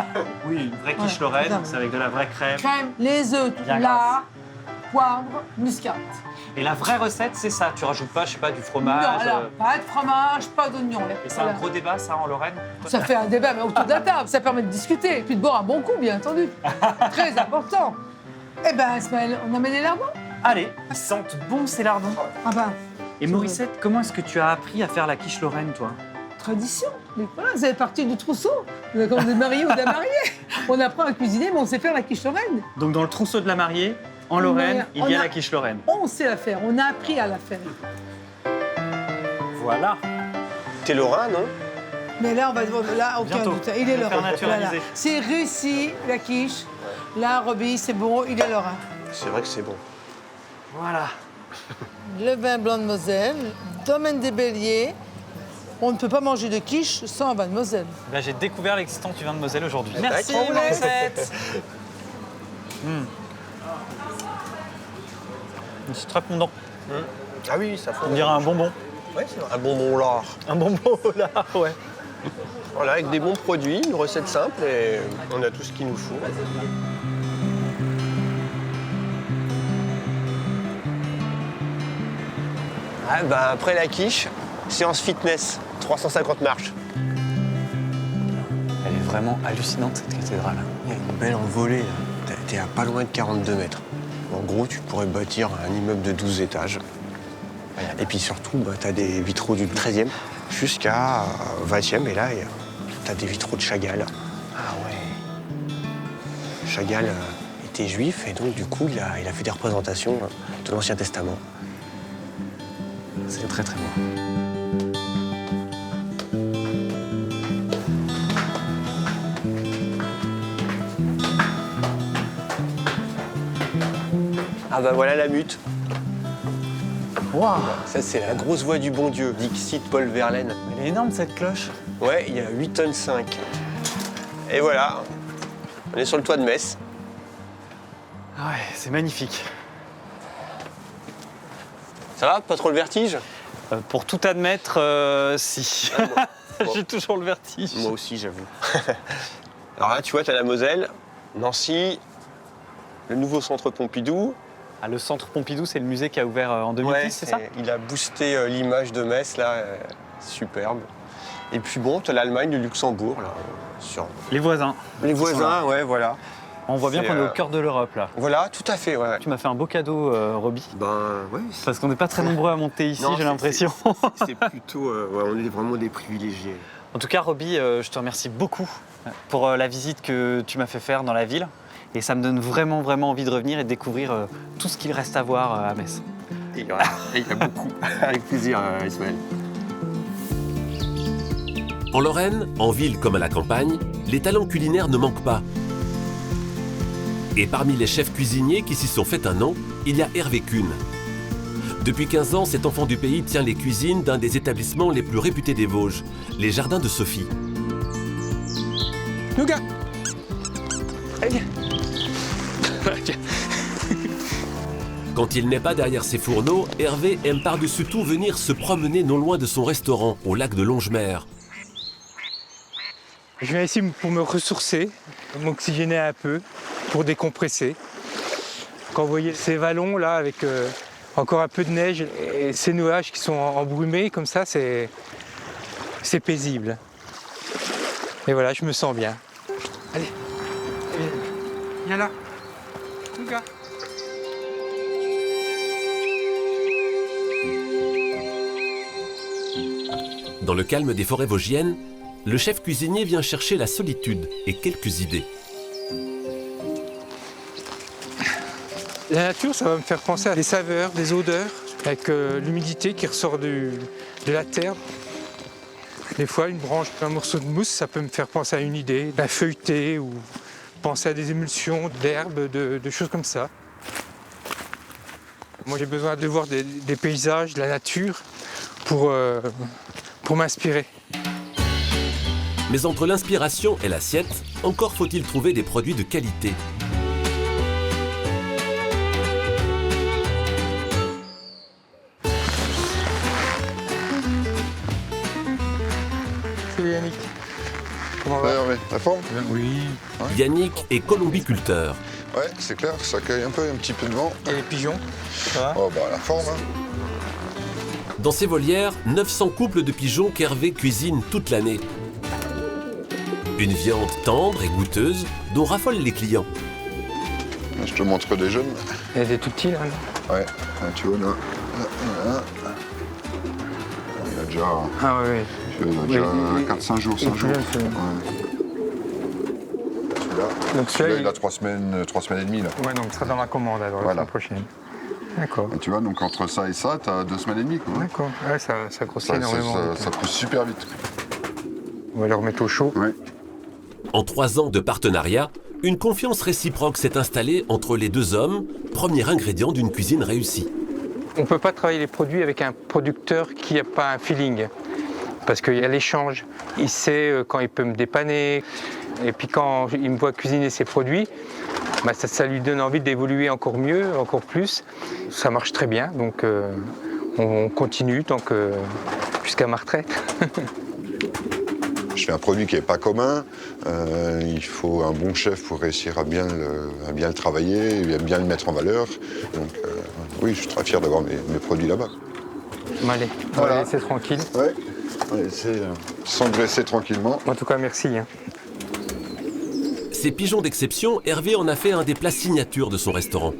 Oui, une vraie quiche lorraine, c'est avec de la vraie crème. les œufs, Bien lard, poivre, muscade. Et la vraie recette, c'est ça. Tu rajoutes pas, je sais pas, du Non, fromage. alors, pas de fromage, pas d'oignon. Et c'est un gros débat, ça, en Lorraine? Ça fait un débat, mais autour de la table, ça permet de discuter, et puis de boire un bon coup, bien entendu. Très important. Eh ben, Ismaël, on amène les lardons? Allez, ils sentent bon ces lardons. Ah ben, Et Morissette, comment est-ce que tu as appris à faire la quiche lorraine, toi? tradition. Mais voilà, vous avez parti du trousseau. Quand on est marié ou de la mariée. On apprend à cuisiner, mais on sait faire la quiche lorraine. Donc dans le trousseau de la mariée, en Lorraine, il y a la quiche lorraine. On sait la faire, on a appris à la faire. Voilà. T'es lorrain, non? Mais là, on va là, aucun Bientôt. doute. Il est Je vais faire lorrain. naturaliser. C'est réussi, la quiche. Là, Roby, c'est bon, il est lorrain. C'est vrai que c'est bon. Voilà. Le vin blanc de Moselle, domaine des Béliers. On ne peut pas manger de quiche sans un vin de Moselle. Ben, j'ai découvert l'existence du vin de Moselle aujourd'hui. Merci, Morissette. Je suis très content. Ah oui, ça fait. On dirait un bonbon. Ouais, c'est vrai. Un bonbon lard. Un bonbon lard, ouais. Voilà, avec des bons produits, une recette simple et on a tout ce qu'il nous faut. Ah, bah, après la quiche, séance fitness, 350 marches. Elle est vraiment hallucinante, cette cathédrale. Il y a une belle envolée, là. T'es à pas loin de 42 mètres. En gros, tu pourrais bâtir un immeuble de 12 étages. Et puis surtout, bah, t'as des vitraux du 13e jusqu'à 20e. Et là, t'as des vitraux de Chagall. Ah ouais. Chagall était juif et donc, du coup, il a fait des représentations de l'Ancien Testament. C'est très, très beau. Ah bah voilà la mute. Waouh. Ça, c'est la grosse voix du bon Dieu, Dixit Paul Verlaine. Elle est énorme, cette cloche. Ouais, il y a 8,5 tonnes. Et voilà, on est sur le toit de Metz. Ah ouais, c'est magnifique. Ça va? Pas trop le vertige? Pour tout admettre, si. Ah bon. J'ai toujours le vertige. Moi aussi, j'avoue. Alors là, tu vois, tu as la Moselle, Nancy, le nouveau centre Pompidou. Ah, le centre Pompidou, c'est le musée qui a ouvert en 2010, Ouais, c'est ça? Il a boosté l'image de Metz, là, superbe. Et puis bon, tu as l'Allemagne, le Luxembourg, là, sur... Les voisins. Les voisins, ouais, voilà. On voit bien qu'on est au cœur de l'Europe, là. Voilà, tout à fait, ouais. Tu m'as fait un beau cadeau, Roby. Ben, ouais. Parce qu'on n'est pas très nombreux à monter ici, j'ai l'impression. C'est plutôt... ouais, on est vraiment des privilégiés. En tout cas, Roby, je te remercie beaucoup pour la visite que tu m'as fait faire dans la ville. Et ça me donne vraiment, vraiment envie de revenir et de découvrir tout ce qu'il reste à voir à Metz. Et il y a beaucoup. Avec plaisir, Ismaël. En Lorraine, en ville comme à la campagne, les talents culinaires ne manquent pas. Et parmi les chefs cuisiniers qui s'y sont fait un nom, il y a Hervé Kuhn. Depuis 15 ans, cet enfant du pays tient les cuisines d'un des établissements les plus réputés des Vosges, les Jardins de Sophie. Nougat. Allez. Quand il n'est pas derrière ses fourneaux, Hervé aime par-dessus tout venir se promener non loin de son restaurant, au lac de Longemer. Je viens ici pour me ressourcer, m'oxygéner un peu, pour décompresser. Quand vous voyez ces vallons là avec encore un peu de neige et ces nuages qui sont embrumés comme ça, c'est paisible. Et voilà, je me sens bien. Allez, viens là. Nougat. Dans le calme des forêts vosgiennes, le chef cuisinier vient chercher la solitude et quelques idées. La nature, ça va me faire penser à des saveurs, des odeurs, avec l'humidité qui ressort de la terre. Des fois, une branche, un morceau de mousse, ça peut me faire penser à une idée, d'un feuilleté ou penser à des émulsions d'herbes, de choses comme ça. Moi, j'ai besoin de voir des paysages, de la nature pour m'inspirer. Mais entre l'inspiration et l'assiette, encore faut-il trouver des produits de qualité. Salut Yannick. Comment va? La forme? Oui. Yannick est colombiculteur. Ouais, c'est clair, ça accueille un petit peu de vent. Et les pigeons, ça va? Oh bah la forme, hein. Dans ses volières, 900 couples de pigeons qu'Hervé cuisine toute l'année. Une viande tendre et goûteuse dont raffolent les clients. Je te montre des jeunes. Il y a des tout petits là. Ouais, là, tu vois là. Il y a déjà, Ah ouais. il y a déjà 4-5 jours, 5 jours. Ouais. Donc celui-là, il a 3 semaines et demie là. Ouais, donc ça sera dans ma commande alors la semaine prochaine. D'accord. Et tu vois, donc entre ça et ça, t'as 2 semaines et demie quoi. D'accord, ouais, ça grossit énormément. Ça pousse super vite. On va le remettre au chaud. Ouais. En 3 ans de partenariat, une confiance réciproque s'est installée entre les deux hommes, premier ingrédient d'une cuisine réussie. On ne peut pas travailler les produits avec un producteur qui n'a pas un feeling, parce qu'il y a l'échange. Il sait quand il peut me dépanner, et puis quand il me voit cuisiner ses produits, bah ça lui donne envie d'évoluer encore mieux, encore plus. Ça marche très bien, donc on continue jusqu'à ma retraite. Je fais un produit qui n'est pas commun. Il faut un bon chef pour réussir à bien le travailler, à bien le mettre en valeur. Donc oui, je suis très fier d'avoir mes produits là-bas. Allez, on va laisser tranquille. Ouais, on va laisser s'engraisser tranquillement. En tout cas, merci. Ces pigeons d'exception, Hervé en a fait un des plats signatures de son restaurant.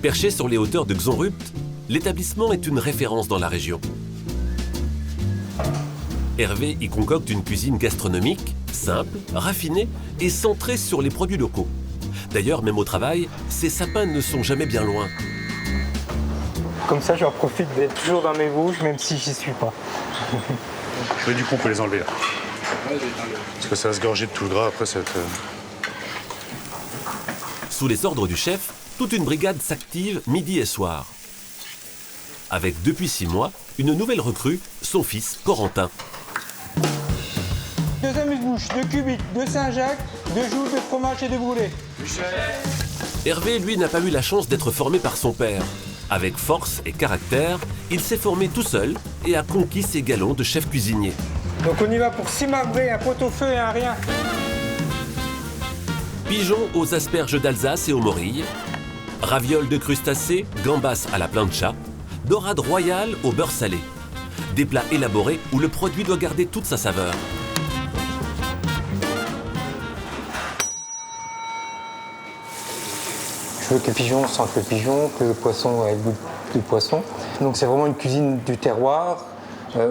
Perché sur les hauteurs de Xonrupt, l'établissement est une référence dans la région. Hervé y concocte une cuisine gastronomique, simple, raffinée et centrée sur les produits locaux. D'ailleurs, même au travail, ces sapins ne sont jamais bien loin. Comme ça, j'en profite d'être toujours dans mes Vosges, même si j'y suis pas. Mais du coup, on peut les enlever là. Parce que ça va se gorger de tout le gras, après ça va être... Sous les ordres du chef, toute une brigade s'active midi et soir. Avec depuis 6 mois, une nouvelle recrue, son fils Corentin. 2 amuse-bouches, 2 cubites, 2 Saint-Jacques, 2 joules de fromage et de brûlés. Hervé, lui, n'a pas eu la chance d'être formé par son père. Avec force et caractère, il s'est formé tout seul et a conquis ses galons de chef cuisinier. Donc on y va pour 6 marbrés, un pot-au-feu et un rien. Pigeons aux asperges d'Alsace et aux morilles, ravioles de crustacés, gambas à la plancha, dorade royale au beurre salé. Des plats élaborés où le produit doit garder toute sa saveur. Je veux que le pigeon sente le pigeon, que le poisson ait le goût du poisson. Donc c'est vraiment une cuisine du terroir,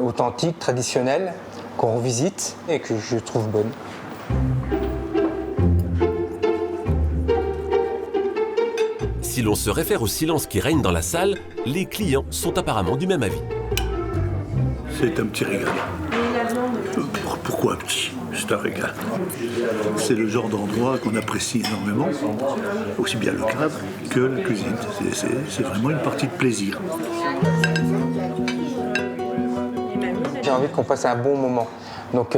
authentique, traditionnelle, qu'on revisite et que je trouve bonne. Si l'on se réfère au silence qui règne dans la salle, les clients sont apparemment du même avis. C'est un petit régal. Pourquoi un petit? C'est un régal. C'est le genre d'endroit qu'on apprécie énormément, aussi bien le cadre que la cuisine. C'est vraiment une partie de plaisir. J'ai envie qu'on passe un bon moment. Donc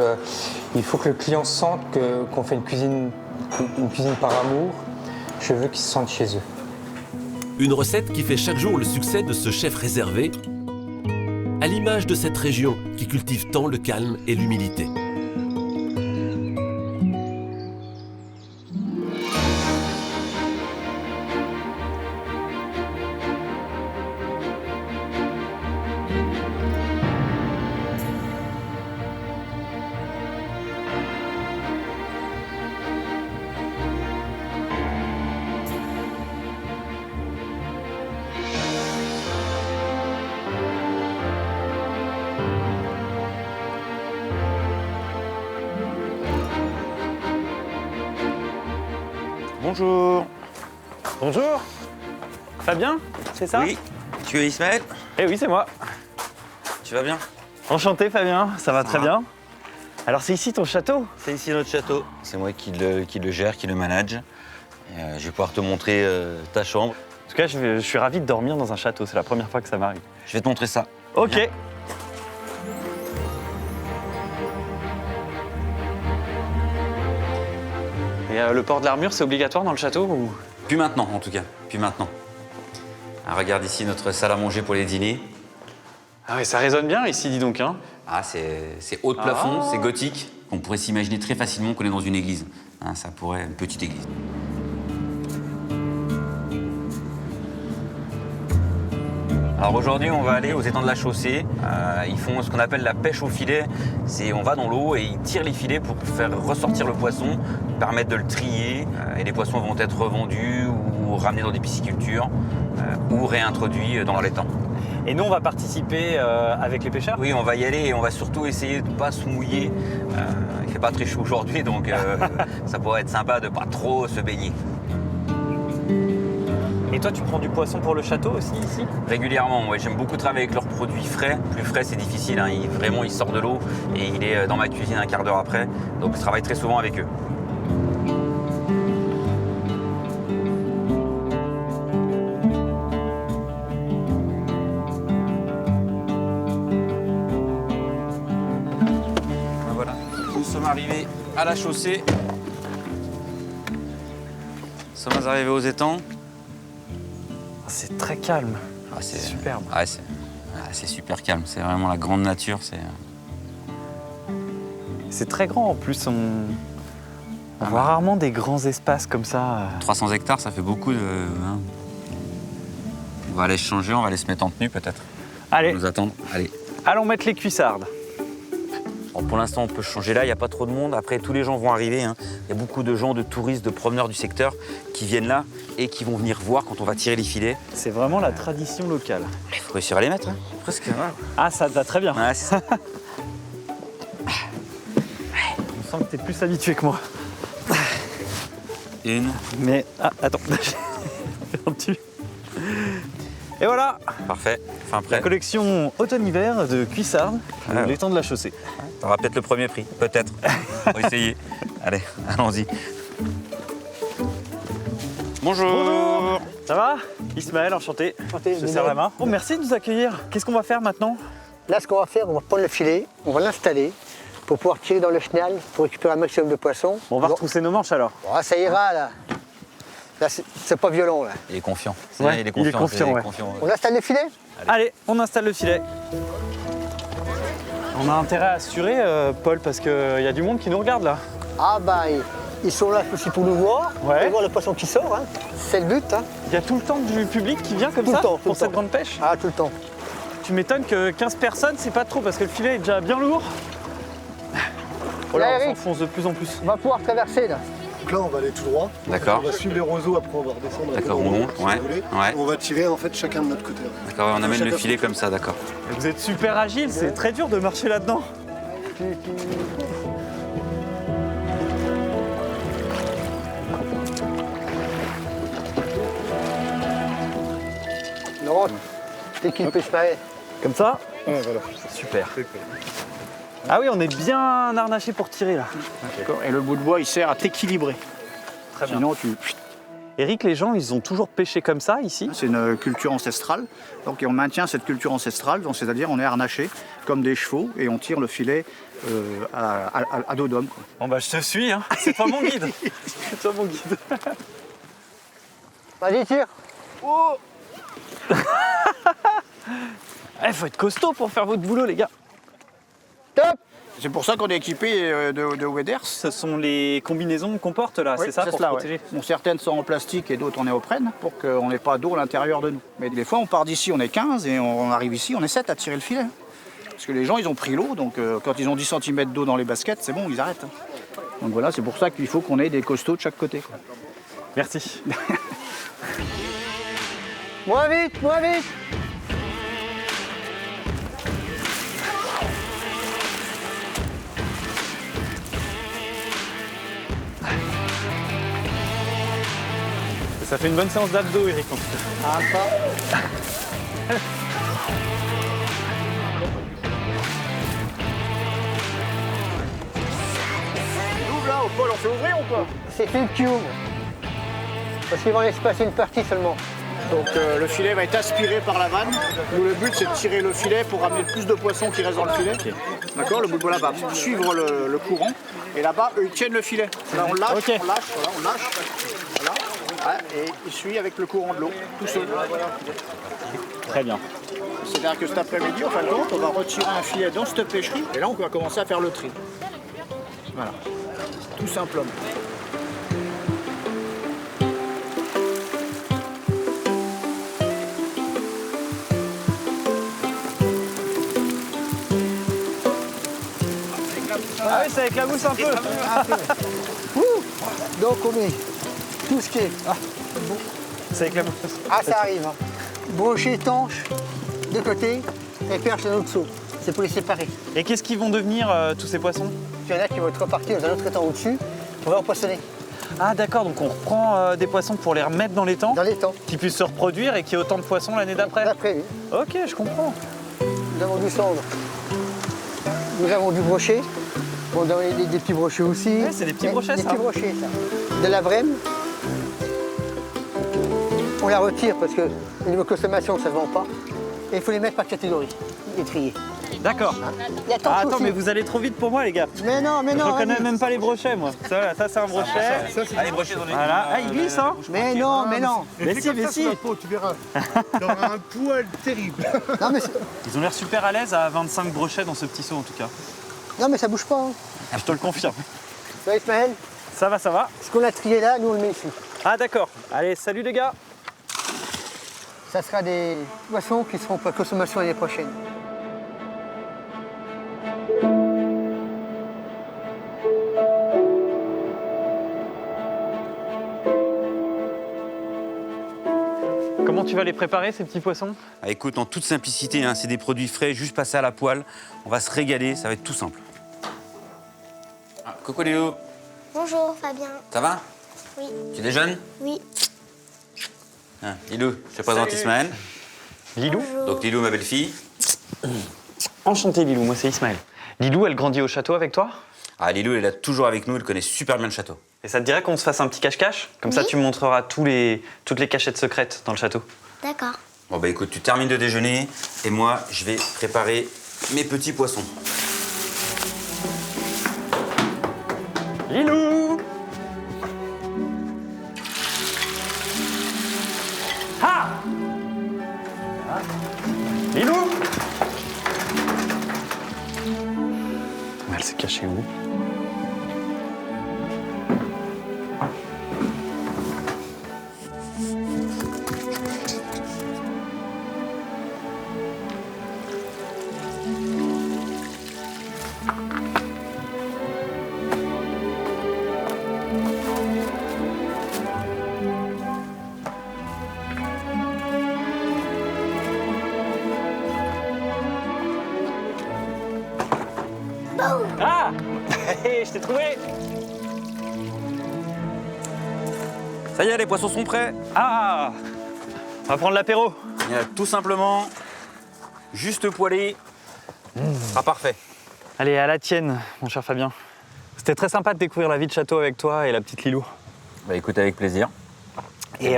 il faut que le client sente qu'on fait une cuisine par amour. Je veux qu'ils se sentent chez eux. Une recette qui fait chaque jour le succès de ce chef réservé, à l'image de cette région qui cultive tant le calme et l'humilité. Bonjour. Bonjour. Fabien, c'est ça? Oui. Tu es Ismaël? Eh oui, c'est moi. Tu vas bien? Enchanté Fabien, ça va très bien. Alors c'est ici ton château? C'est ici notre château. C'est moi qui le gère, qui le manage. Je vais pouvoir te montrer ta chambre. En tout cas, je suis ravi de dormir dans un château. C'est la première fois que ça m'arrive. Je vais te montrer ça. Ok. Viens. Et le port de l'armure, c'est obligatoire dans le château ou... Plus maintenant, en tout cas. Plus maintenant. Ah, regarde ici notre salle à manger pour les dîners. Ah ouais, ça résonne bien ici, dis donc. Hein. Ah, c'est haut de plafond, c'est gothique. On pourrait s'imaginer très facilement qu'on est dans une église. Hein, ça pourrait être une petite église. Alors aujourd'hui, on va aller aux étangs de la Chaussée. Ils font ce qu'on appelle la pêche au filet. On va dans l'eau et ils tirent les filets pour faire ressortir le poisson, permettre de le trier. Et les poissons vont être revendus ou ramenés dans des piscicultures ou réintroduits dans l'étang. Et nous, on va participer avec les pêcheurs? Oui, on va y aller et on va surtout essayer de ne pas se mouiller. Il ne fait pas très chaud aujourd'hui, donc ça pourrait être sympa de ne pas trop se baigner. Et toi, tu prends du poisson pour le château aussi, ici? Régulièrement, ouais. J'aime beaucoup travailler avec leurs produits frais. Plus frais, c'est difficile. Hein. Vraiment, il sort de l'eau et il est dans ma cuisine un quart d'heure après. Donc, je travaille très souvent avec eux. Voilà, nous sommes arrivés à la chaussée. Nous sommes arrivés aux étangs. C'est très calme. Ah, c'est superbe. Ah, c'est super calme. C'est vraiment la grande nature. C'est très grand en plus. On voit rarement des grands espaces comme ça. 300 hectares, ça fait beaucoup de. Hein. On va aller se changer, on va aller se mettre en tenue peut-être. Allez. Nous attendre. Allez. Allons mettre les cuissardes. Alors, pour l'instant, on peut se changer là, il n'y a pas trop de monde. Après, tous les gens vont arriver. Hein. Il y a beaucoup de gens, de touristes, de promeneurs du secteur qui viennent là et qui vont venir voir quand on va tirer les filets. C'est vraiment la tradition locale. Il faut réussir à les mettre, hein. Presque. Ouais. Ah, ça te va très bien. Ouais, c'est ça. On sent que tu es plus habitué que moi. Une. Mais, attends. Et voilà. Parfait. Fin prêt. La collection automne-hiver de cuissardes, l'étang de la Chaussée. T'auras peut-être le premier prix, peut-être. On va essayer. Allez, allons-y. Bonjour. Bonjour. Ça va? Ismaël, enchanté. Enchanté. Je te serre la main. Oh, merci de nous accueillir. Qu'est-ce qu'on va faire maintenant? Là, ce qu'on va faire, on va prendre le filet, on va l'installer pour pouvoir tirer dans le chenal pour récupérer un maximum de poissons. Bon, on va retrousser nos manches alors. Oh, ça ira là. Là, c'est pas violent, là. Il est confiant. Ouais, il est confiant, ouais. On installe le filet? Allez, on installe le filet. On a intérêt à assurer, Paul, parce qu'il y a du monde qui nous regarde là. Ah bah, ils sont là aussi pour nous voir, Ouais. pour voir le poisson qui sort. Hein. C'est le but. Hein. Il y a tout le temps du public qui vient comme Tout ça le temps, pour cette grande pêche? Ah, tout le temps. Tu m'étonnes que 15 personnes, c'est pas trop parce que le filet est déjà bien lourd. Oh là, on s'enfonce de plus en plus. On va pouvoir traverser là. Donc là, on va aller tout droit. D'accord. On va suivre les roseaux, après on va redescendre. D'accord, on monte, ouais. Ouais. On va tirer en fait chacun de notre côté. D'accord, on amène le filet comme ça, d'accord. Vous êtes super agile, c'est très dur de marcher là-dedans. Laurent, t'es qui pêche pareil? Comme ça? Ouais, voilà. Super. Ah oui, on est bien harnaché pour tirer là. Et le bout de bois, il sert à t'équilibrer. Très bien. Sinon, tu... Eric, les gens, ils ont toujours pêché comme ça ici? C'est une culture ancestrale. Donc, et on maintient cette culture ancestrale, donc c'est-à-dire on est harnaché comme des chevaux et on tire le filet à dos d'homme. Bon bah je te suis, hein. C'est toi mon guide. C'est toi mon guide. Vas-y, tire. Oh. Faut être costaud pour faire votre boulot, les gars. Top. C'est pour ça qu'on est équipé de waders. Ce sont les combinaisons qu'on porte là, Oui, c'est ça, pour se cela, protéger? ouais. Bon, certaines sont en plastique et d'autres en néoprène pour qu'on n'ait pas d'eau à l'intérieur de nous. Mais des fois, on part d'ici, on est 15 et on arrive ici, on est 7 à tirer le filet. Parce que les gens, ils ont pris l'eau, donc quand ils ont 10 cm d'eau dans les baskets, c'est bon, ils arrêtent. Donc voilà, c'est pour ça qu'il faut qu'on ait des costauds de chaque côté, quoi. Merci. Moins vite, moins vite. Ça fait une bonne séance d'abdos, Eric, en tout cas. Ah, pas. Ouvre là, au Paul, on fait ouvrir ou quoi? C'est Philippe qui ouvre. Parce qu'il va en laisser passer une partie seulement. Donc le filet va être aspiré par la vanne. Nous, le but, c'est de tirer le filet pour ramener le plus de poissons qui restent dans le filet. D'accord, le bout de bois là-bas, pour suivre le courant. Et là-bas, eux, ils tiennent le filet. Là, on lâche, on lâche, voilà, on lâche. Voilà. Ouais, et il suit avec le courant de l'eau, tout seul. Très bien. C'est-à-dire que cet après-midi, en fin de compte, on va retirer un filet dans cette pêcherie. Et là, on va commencer à faire le tri. Voilà, tout simplement. Ah oui, c'est avec la mousse un peu. Donc on met tout ce qui est. C'est avec la mousse. Ah, ça arrive. Hein. Brochet étanche de côté et perche dans l'autre seau. C'est pour les séparer. Et qu'est-ce qu'ils vont devenir, tous ces poissons? Il y en a qui vont être repartis dans un autre étang au-dessus. On va empoisonner. Ah d'accord, donc on reprend des poissons pour les remettre dans l'étang? Dans l'étang. Qui puissent se reproduire et qu'il y ait autant de poissons l'année d'après? D'après, oui. Ok, je comprends. Nous avons du cendre. Nous avons du brochet. Bon, dans des petits brochets aussi. Ouais, c'est des petits brochets, Des ça. petits brochets, ça. De la vrème. On la retire parce que au niveau consommation, ça ne se vend pas. Et il faut les mettre par catégorie, les trier. D'accord. Il y a tant de Ah, attends, choses. mais vous allez trop vite pour moi, les gars. Mais non, mais non. Je reconnais allez. même pas les brochets, moi. Ça c'est un brochet. Ah, les brochets dans les Voilà. Ah, il glisse, hein? Mais non, mais non. Mais si, mais si. Tu verras. T'auras un poil terrible. Non, mais, Ils ont l'air super à l'aise à 25 brochets dans ce petit seau, en tout cas. non, mais ça bouge pas. Hein. Je te le confirme. Ça va, Ismaël? Ça va, ça va. Ce qu'on a trié là, nous on le met ici. Ah, d'accord. Allez, salut, les gars. Ça sera des poissons qui seront pour consommation l'année prochaine. Comment tu vas les préparer, ces petits poissons? Ah, écoute, en toute simplicité, hein, c'est des produits frais, juste passés à la poêle. On va se régaler, ça va être tout simple. Ah, coucou Léo, Bonjour Fabien. ça va? Oui. Tu déjeunes? Oui. Ah, Lilou, je te présente Ismaël. Lilou? Donc Lilou, ma belle-fille. Enchanté, Lilou. Moi, c'est Ismaël. Lilou, elle grandit au château avec toi? Ah, Lilou, elle est toujours avec nous, elle connaît super bien le château. Et ça te dirait qu'on se fasse un petit cache-cache? Comme ça, tu me montreras toutes les cachettes secrètes dans le château. D'accord. Bon bah écoute, tu termines de déjeuner et moi, je vais préparer mes petits poissons. Lilou! Lilou! Elle s'est cachée où? Ah! Je t'ai trouvé! Ça y est, les poissons sont prêts. Ah! On va prendre l'apéro. Il y a tout simplement juste poêlé. Ce sera parfait. Allez, à la tienne, mon cher Fabien. C'était très sympa de découvrir la vie de château avec toi et la petite Lilou. Bah écoute, avec plaisir. Et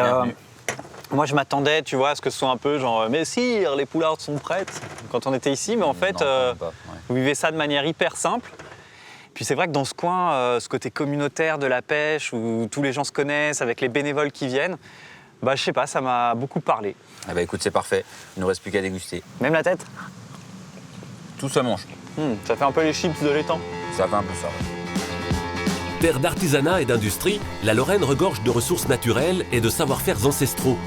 moi, je m'attendais, tu vois, à ce que ce soit un peu genre, mais sire, les poulardes sont prêtes quand on était ici, mais en fait, vous vivez ça de manière hyper simple. Puis c'est vrai que dans ce coin, ce côté communautaire de la pêche, où tous les gens se connaissent, avec les bénévoles qui viennent, bah je sais pas, ça m'a beaucoup parlé. Ah bah écoute, c'est parfait. Il ne reste plus qu'à déguster. Même la tête? Tout se mange. Ça fait un peu les chips de l'étang. Ça fait un peu ça, ouais. Terre d'artisanat et d'industrie, la Lorraine regorge de ressources naturelles et de savoir-faire ancestraux.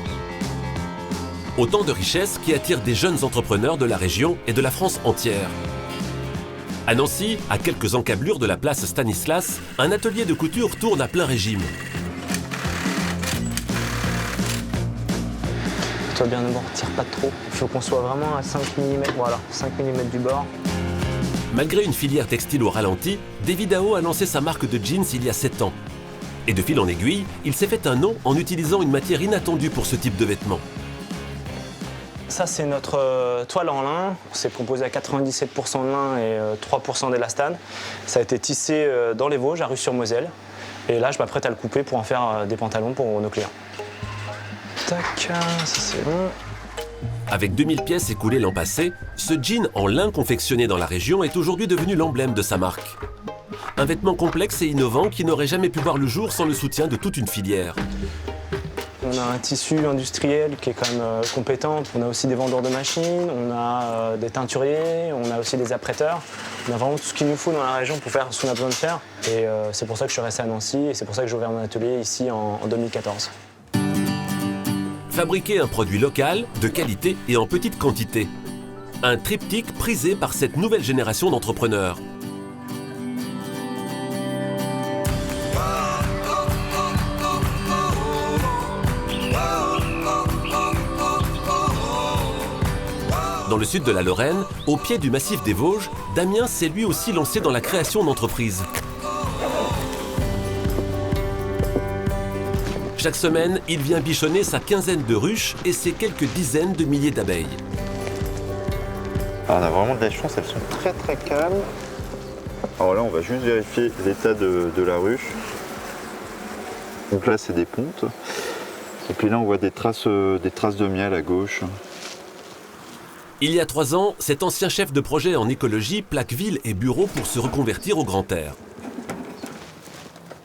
Autant de richesses qui attirent des jeunes entrepreneurs de la région et de la France entière. À Nancy, à quelques encablures de la place Stanislas, un atelier de couture tourne à plein régime. Toi bien d'abord, tire pas trop. Il faut qu'on soit vraiment à 5 mm, voilà, 5 mm du bord. Malgré une filière textile au ralenti, Davidao a lancé sa marque de jeans il y a 7 ans. Et de fil en aiguille, il s'est fait un nom en utilisant une matière inattendue pour ce type de vêtements. Ça, c'est notre toile en lin. C'est composé à 97% de lin et 3% d'élastane. Ça a été tissé dans les Vosges, à Rue-sur-Moselle. Et là, je m'apprête à le couper pour en faire des pantalons pour nos clients. Tac, ça c'est bon. Avec 2000 pièces écoulées l'an passé, ce jean en lin confectionné dans la région est aujourd'hui devenu l'emblème de sa marque. Un vêtement complexe et innovant qui n'aurait jamais pu voir le jour sans le soutien de toute une filière. On a un tissu industriel qui est quand même compétent. On a aussi des vendeurs de machines, on a des teinturiers, on a aussi des apprêteurs. On a vraiment tout ce qu'il nous faut dans la région pour faire ce qu'on a besoin de faire. Et c'est pour ça que je suis resté à Nancy et c'est pour ça que j'ai ouvert mon atelier ici en 2014. Fabriquer un produit local, de qualité et en petite quantité. Un triptyque prisé par cette nouvelle génération d'entrepreneurs. Dans le sud de la Lorraine, au pied du massif des Vosges, Damien s'est lui aussi lancé dans la création d'entreprises. Chaque semaine, il vient bichonner sa quinzaine de ruches et ses quelques dizaines de milliers d'abeilles. On a vraiment de la chance, elles sont très très calmes. Alors là, on va juste vérifier l'état de la ruche. Donc là, c'est des pontes. Et puis là, on voit des traces de miel à gauche. Il y a 3 ans, cet ancien chef de projet en écologie plaque ville et bureau pour se reconvertir au grand air.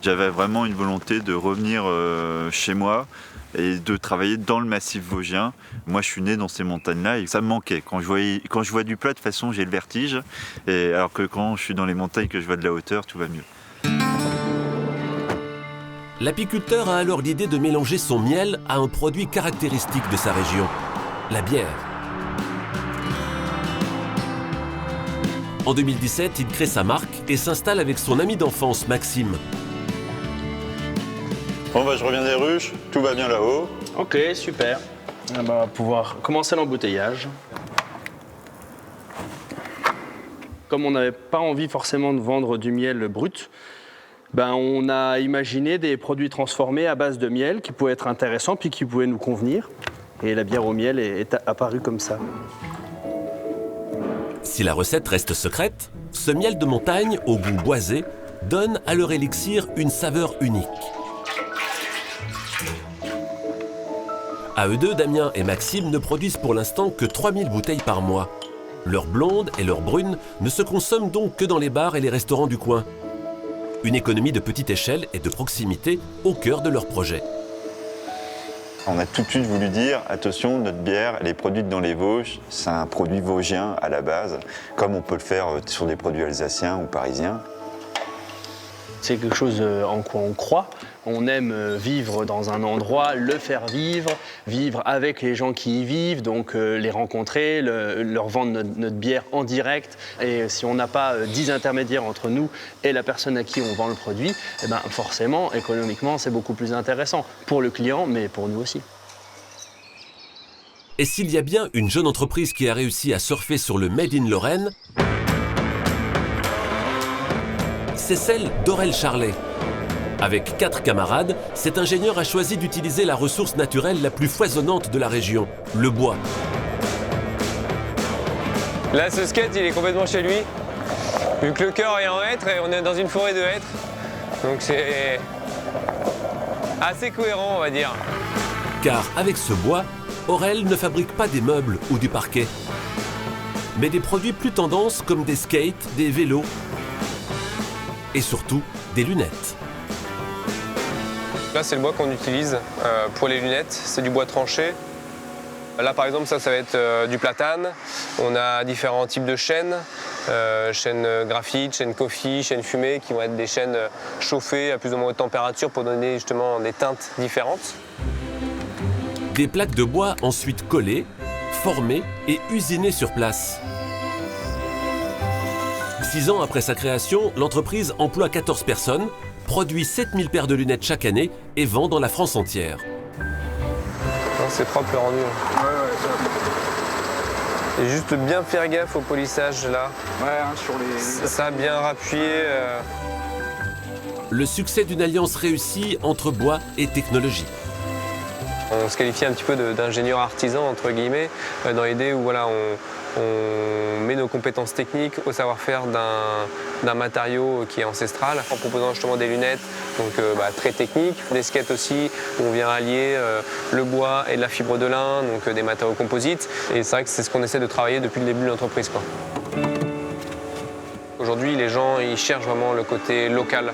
J'avais vraiment une volonté de revenir chez moi et de travailler dans le massif vosgien. Moi, je suis né dans ces montagnes-là et ça me manquait. Quand je vois du plat, de toute façon, j'ai le vertige. Et alors que quand je suis dans les montagnes, que je vois de la hauteur, tout va mieux. L'apiculteur a alors l'idée de mélanger son miel à un produit caractéristique de sa région, la bière. En 2017, il crée sa marque et s'installe avec son ami d'enfance, Maxime. Bon, bah, je reviens des ruches, tout va bien là-haut. Ok, super. On va pouvoir commencer l'embouteillage. Comme on n'avait pas envie forcément de vendre du miel brut, on a imaginé des produits transformés à base de miel qui pouvaient être intéressants puis qui pouvaient nous convenir. Et la bière au miel est apparue comme ça. Si la recette reste secrète, ce miel de montagne au goût boisé donne à leur élixir une saveur unique. À eux deux, Damien et Maxime ne produisent pour l'instant que 3000 bouteilles par mois. Leurs blondes et leurs brunes ne se consomment donc que dans les bars et les restaurants du coin. Une économie de petite échelle et de proximité au cœur de leur projet. On a tout de suite voulu dire, attention, notre bière, elle est produite dans les Vosges, c'est un produit vosgien à la base, comme on peut le faire sur des produits alsaciens ou parisiens. C'est quelque chose en quoi on croit. On aime vivre dans un endroit, le faire vivre, vivre avec les gens qui y vivent, donc les rencontrer, leur vendre notre bière en direct. Et si on n'a pas 10 intermédiaires entre nous et la personne à qui on vend le produit, eh ben forcément, économiquement, c'est beaucoup plus intéressant pour le client, mais pour nous aussi. Et s'il y a bien une jeune entreprise qui a réussi à surfer sur le Made in Lorraine, c'est celle d'Aurel Charlet. Avec 4 camarades, cet ingénieur a choisi d'utiliser la ressource naturelle la plus foisonnante de la région, le bois. Là, ce skate, il est complètement chez lui, vu que le cœur est en hêtre et on est dans une forêt de hêtres. Donc c'est assez cohérent, on va dire. Car avec ce bois, Aurel ne fabrique pas des meubles ou du parquet, mais des produits plus tendance comme des skates, des vélos et surtout des lunettes. Là, c'est le bois qu'on utilise pour les lunettes, c'est du bois tranché. Là, par exemple, ça va être du platane. On a différents types de chaînes, chaînes graphite, chaînes coffee, chaînes fumée, qui vont être des chaînes chauffées à plus ou moins haute température pour donner justement des teintes différentes. Des plaques de bois ensuite collées, formées et usinées sur place. 6 ans après sa création, l'entreprise emploie 14 personnes, produit 7000 paires de lunettes chaque année et vend dans la France entière. C'est propre le rendu. Et juste bien faire gaffe au polissage là. Sur les... Ça bien rappuyé. Le succès d'une alliance réussie entre bois et technologie. On se qualifie un petit peu d'ingénieur artisan, entre guillemets, dans l'idée où voilà, on met nos compétences techniques au savoir-faire d'un matériau qui est ancestral, en proposant justement des lunettes donc, très techniques, des skates aussi, où on vient allier le bois et de la fibre de lin, donc des matériaux composites. Et c'est vrai que c'est ce qu'on essaie de travailler depuis le début de l'entreprise. Aujourd'hui, les gens ils cherchent vraiment le côté local.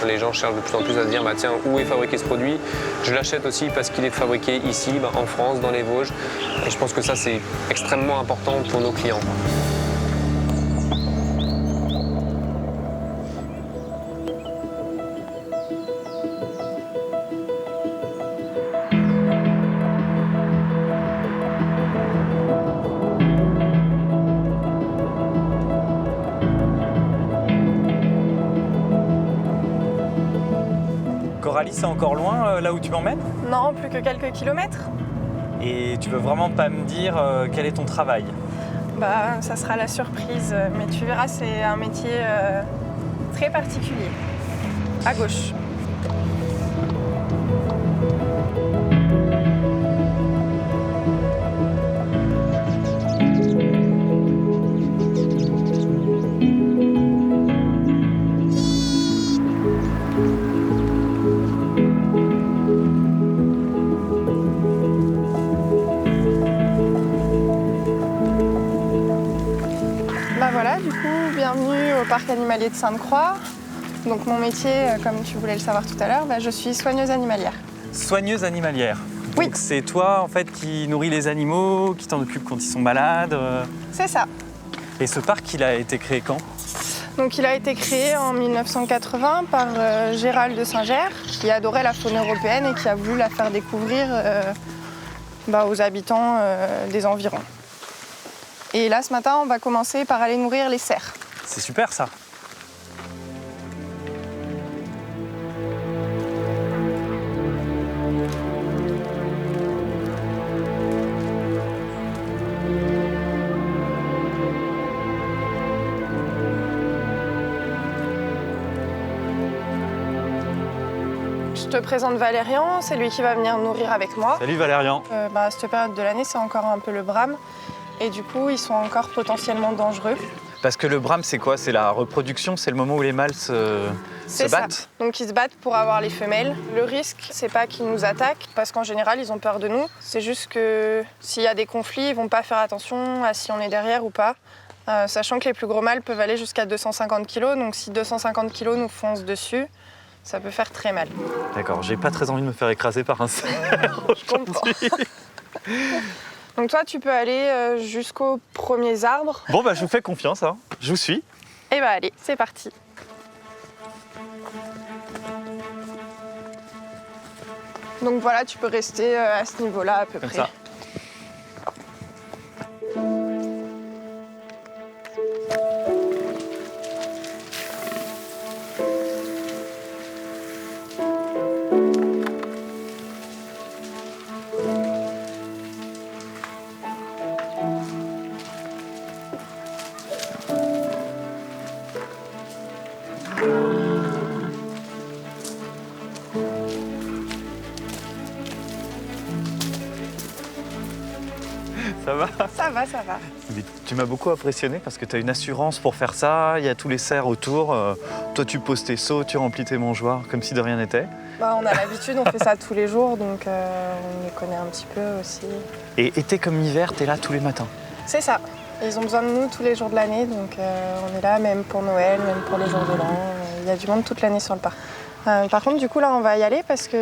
Les gens cherchent de plus en plus à se dire tiens, où est fabriqué ce produit? Je l'achète aussi parce qu'il est fabriqué ici, en France, dans les Vosges. Et je pense que ça, c'est extrêmement important pour nos clients. Coralie, c'est encore loin là où tu m'emmènes? Non, plus que quelques kilomètres. Et tu veux vraiment pas me dire quel est ton travail? Bah, ça sera la surprise, mais tu verras, c'est un métier très particulier. À gauche. Voilà, du coup, bienvenue au parc animalier de Sainte-Croix. Donc mon métier, comme tu voulais le savoir tout à l'heure, je suis soigneuse animalière. Soigneuse animalière. Oui. Donc c'est toi en fait qui nourris les animaux, qui t'en occupes quand ils sont malades. C'est ça. Et ce parc, il a été créé quand? Donc il a été créé en 1980 par Gérald de Saint-Ger, qui adorait la faune européenne et qui a voulu la faire découvrir aux habitants des environs. Et là, ce matin, on va commencer par aller nourrir les cerfs. C'est super, ça. Je te présente Valérian, c'est lui qui va venir nourrir avec moi. Salut Valérian. À cette période de l'année, c'est encore un peu le brame. Et du coup, ils sont encore potentiellement dangereux. Parce que le brame, c'est quoi? C'est la reproduction, c'est le moment où les mâles se battent? Ça. Donc ils se battent pour avoir les femelles. Le risque, c'est pas qu'ils nous attaquent, parce qu'en général, ils ont peur de nous. C'est juste que s'il y a des conflits, ils vont pas faire attention à si on est derrière ou pas. Sachant que les plus gros mâles peuvent aller jusqu'à 250 kg. Donc si 250 kg nous foncent dessus, ça peut faire très mal. D'accord, j'ai pas très envie de me faire écraser par un cerf. Je comprends. Donc toi, tu peux aller jusqu'aux premiers arbres. Bon, bah je vous fais confiance, hein. Je vous suis. Et bah allez, c'est parti. Donc voilà, tu peux rester à ce niveau-là à peu près. Ça. Ça va? Ça va, ça va. Mais tu m'as beaucoup impressionné parce que tu as une assurance pour faire ça, il y a tous les cerfs autour. Toi, tu poses tes seaux, tu remplis tes mangeoires comme si de rien n'était. Bah, on a l'habitude, on fait ça tous les jours, donc on les connaît un petit peu aussi. Et été comme hiver, tu es là tous les matins? C'est ça. Ils ont besoin de nous tous les jours de l'année, donc on est là même pour Noël, même pour les jours de l'an. Il y a du monde toute l'année sur le parc. Par contre, du coup, là, on va y aller parce qu'on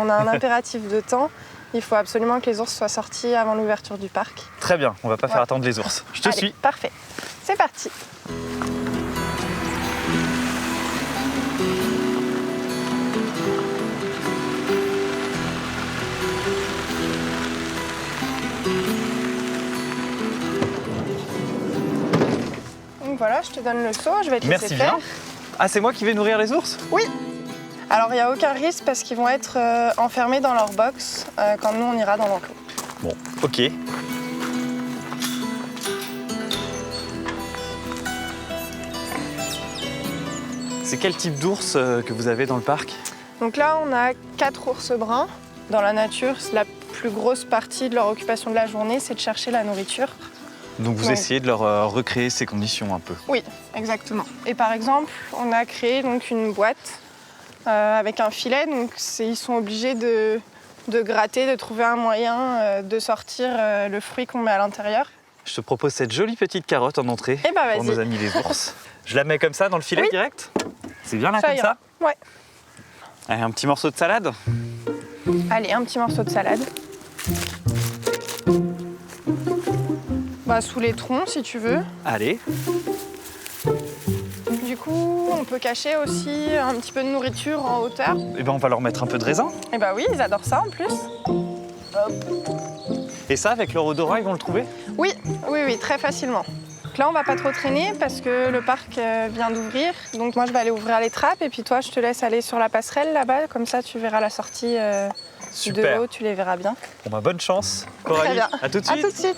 a un impératif de temps. Il faut absolument que les ours soient sortis avant l'ouverture du parc. Très bien, on va pas faire attendre les ours. Je te suis. Parfait. C'est parti. Donc voilà, je te donne le seau, je vais te laisser faire. Merci bien. Ah, c'est moi qui vais nourrir les ours? Oui. Alors, il n'y a aucun risque parce qu'ils vont être enfermés dans leur box quand nous, on ira dans l'enclos. Bon, ok. C'est quel type d'ours que vous avez dans le parc? Donc là, on a 4 ours bruns. Dans la nature, la plus grosse partie de leur occupation de la journée, c'est de chercher la nourriture. Donc vous essayez de leur recréer ces conditions un peu? Oui, exactement. Et par exemple, on a créé donc une boîte avec un filet. Donc ils sont obligés de gratter, de trouver un moyen de sortir le fruit qu'on met à l'intérieur. Je te propose cette jolie petite carotte en entrée pour nos amis les ours. Je la mets comme ça dans le filet direct? C'est bien là comme ça? Ouais. Allez, un petit morceau de salade? Allez, un petit morceau de salade. Bah, sous les troncs si tu veux. Allez. Du coup, on peut cacher aussi un petit peu de nourriture en hauteur. Et ben on va leur mettre un peu de raisin. Et bah oui, ils adorent ça en plus. Hop. Et ça, avec leur odorat, ils vont le trouver? Oui, oui, oui, très facilement. Donc là, on va pas trop traîner parce que le parc vient d'ouvrir. Donc moi, je vais aller ouvrir les trappes et puis toi, je te laisse aller sur la passerelle là-bas. Comme ça, tu verras la sortie de haut, tu les verras bien. Bon bah bonne chance, Coralie. Très bien. À tout de suite. À tout de suite.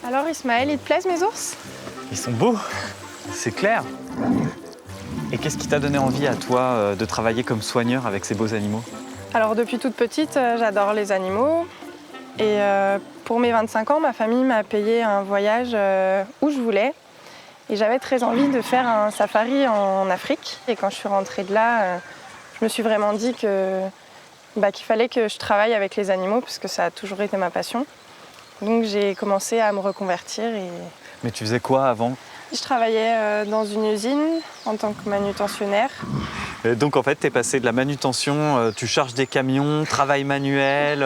Alors Ismaël, ils te plaisent mes ours? Ils sont beaux, c'est clair. Et qu'est-ce qui t'a donné envie à toi de travailler comme soigneur avec ces beaux animaux? Alors depuis toute petite, j'adore les animaux. Et pour mes 25 ans, ma famille m'a payé un voyage où je voulais. Et j'avais très envie de faire un safari en Afrique. Et quand je suis rentrée de là, je me suis vraiment dit qu'il fallait que je travaille avec les animaux parce que ça a toujours été ma passion. Donc j'ai commencé à me reconvertir. Mais tu faisais quoi avant? Je travaillais dans une usine en tant que manutentionnaire. Et donc en fait, tu es passé de la manutention, tu charges des camions, travail manuel